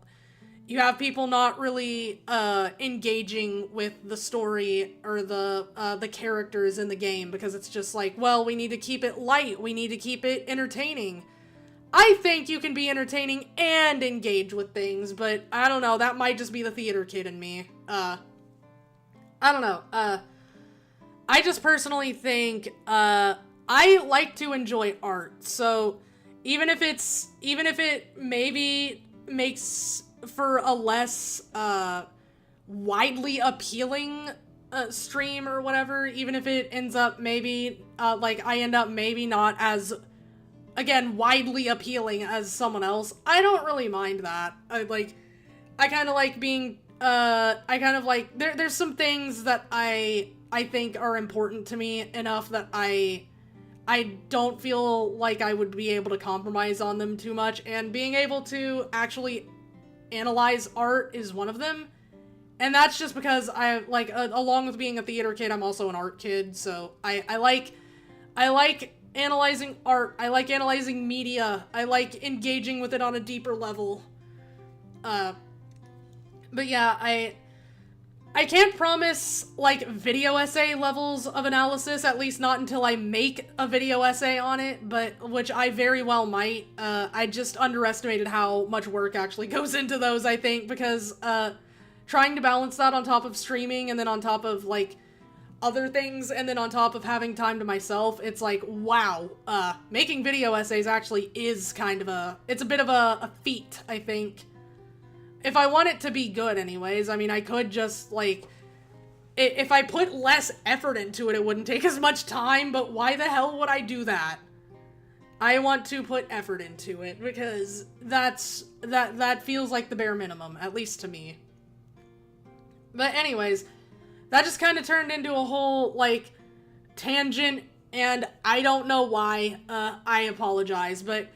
you have people not really engaging with the story or the characters in the game because it's just like, well, we need to keep it light. We need to keep it entertaining. I think you can be entertaining and engage with things, but I don't know. That might just be the theater kid in me. I don't know. I just personally think, I like to enjoy art, so even if it maybe makes for a less, widely appealing, stream or whatever, even if it ends up maybe, like, I end up maybe not as, again, widely appealing as someone else, I don't really mind that. I kind of like being, there's some things that I think are important to me enough that I don't feel like I would be able to compromise on them too much, and being able to actually analyze art is one of them. And that's just because along with being a theater kid, I'm also an art kid, so I like analyzing art, I like analyzing media, I like engaging with it on a deeper level. But yeah, I can't promise, like, video essay levels of analysis, at least not until I make a video essay on it, but, which I very well might. I just underestimated how much work actually goes into those, I think, because, trying to balance that on top of streaming, and then on top of, like, other things, and then on top of having time to myself, it's like, wow, making video essays actually is kind of it's a bit of a feat, I think. If I want it to be good anyways, I mean, I could just, like, if I put less effort into it, it wouldn't take as much time, but why the hell would I do that? I want to put effort into it, because that feels like the bare minimum, at least to me. But anyways, that just kind of turned into a whole, like, tangent, and I don't know why. I apologize, but,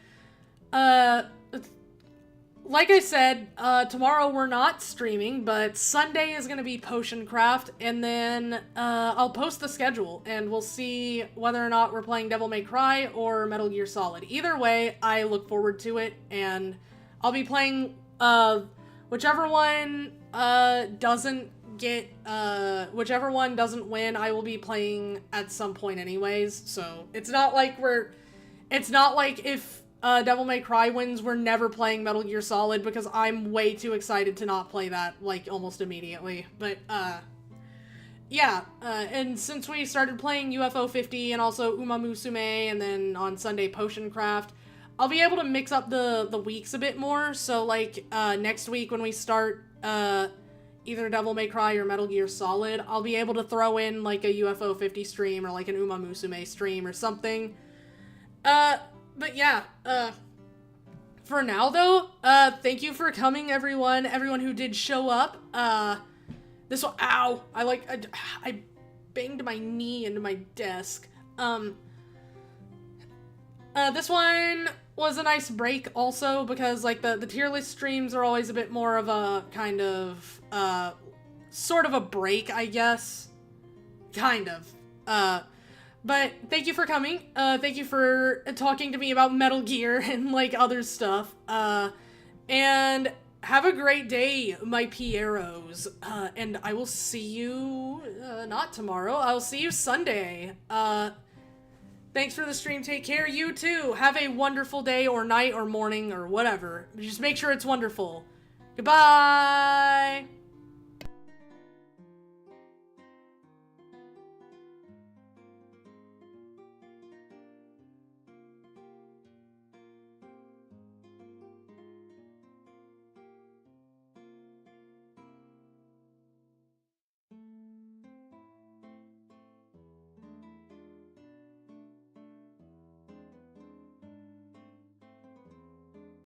like I said, tomorrow we're not streaming, but Sunday is gonna be Potion Craft, and then, I'll post the schedule, and we'll see whether or not we're playing Devil May Cry or Metal Gear Solid. Either way, I look forward to it, and I'll be playing, whichever one, whichever one doesn't win, I will be playing at some point anyways, so it's not like if Devil May Cry wins, we're never playing Metal Gear Solid, because I'm way too excited to not play that, like, almost immediately. But, yeah, and since we started playing UFO 50 and also Uma Musume, and then on Sunday Potion Craft, I'll be able to mix up the weeks a bit more, so, like, next week when we start, either Devil May Cry or Metal Gear Solid, I'll be able to throw in, like, a UFO 50 stream or, like, an Uma Musume stream or something. But yeah, for now though, thank you for coming, everyone who did show up. This one, ow, I banged my knee into my desk. This one was a nice break also, because, like, the tier list streams are always a bit more of a kind of, sort of a break, I guess. Kind of. But thank you for coming. Thank you for talking to me about Metal Gear and, like, other stuff. And have a great day, my Pieros. And I will see you, not tomorrow. I'll see you Sunday. Thanks for the stream. Take care. You too. Have a wonderful day or night or morning or whatever. Just make sure it's wonderful. Goodbye.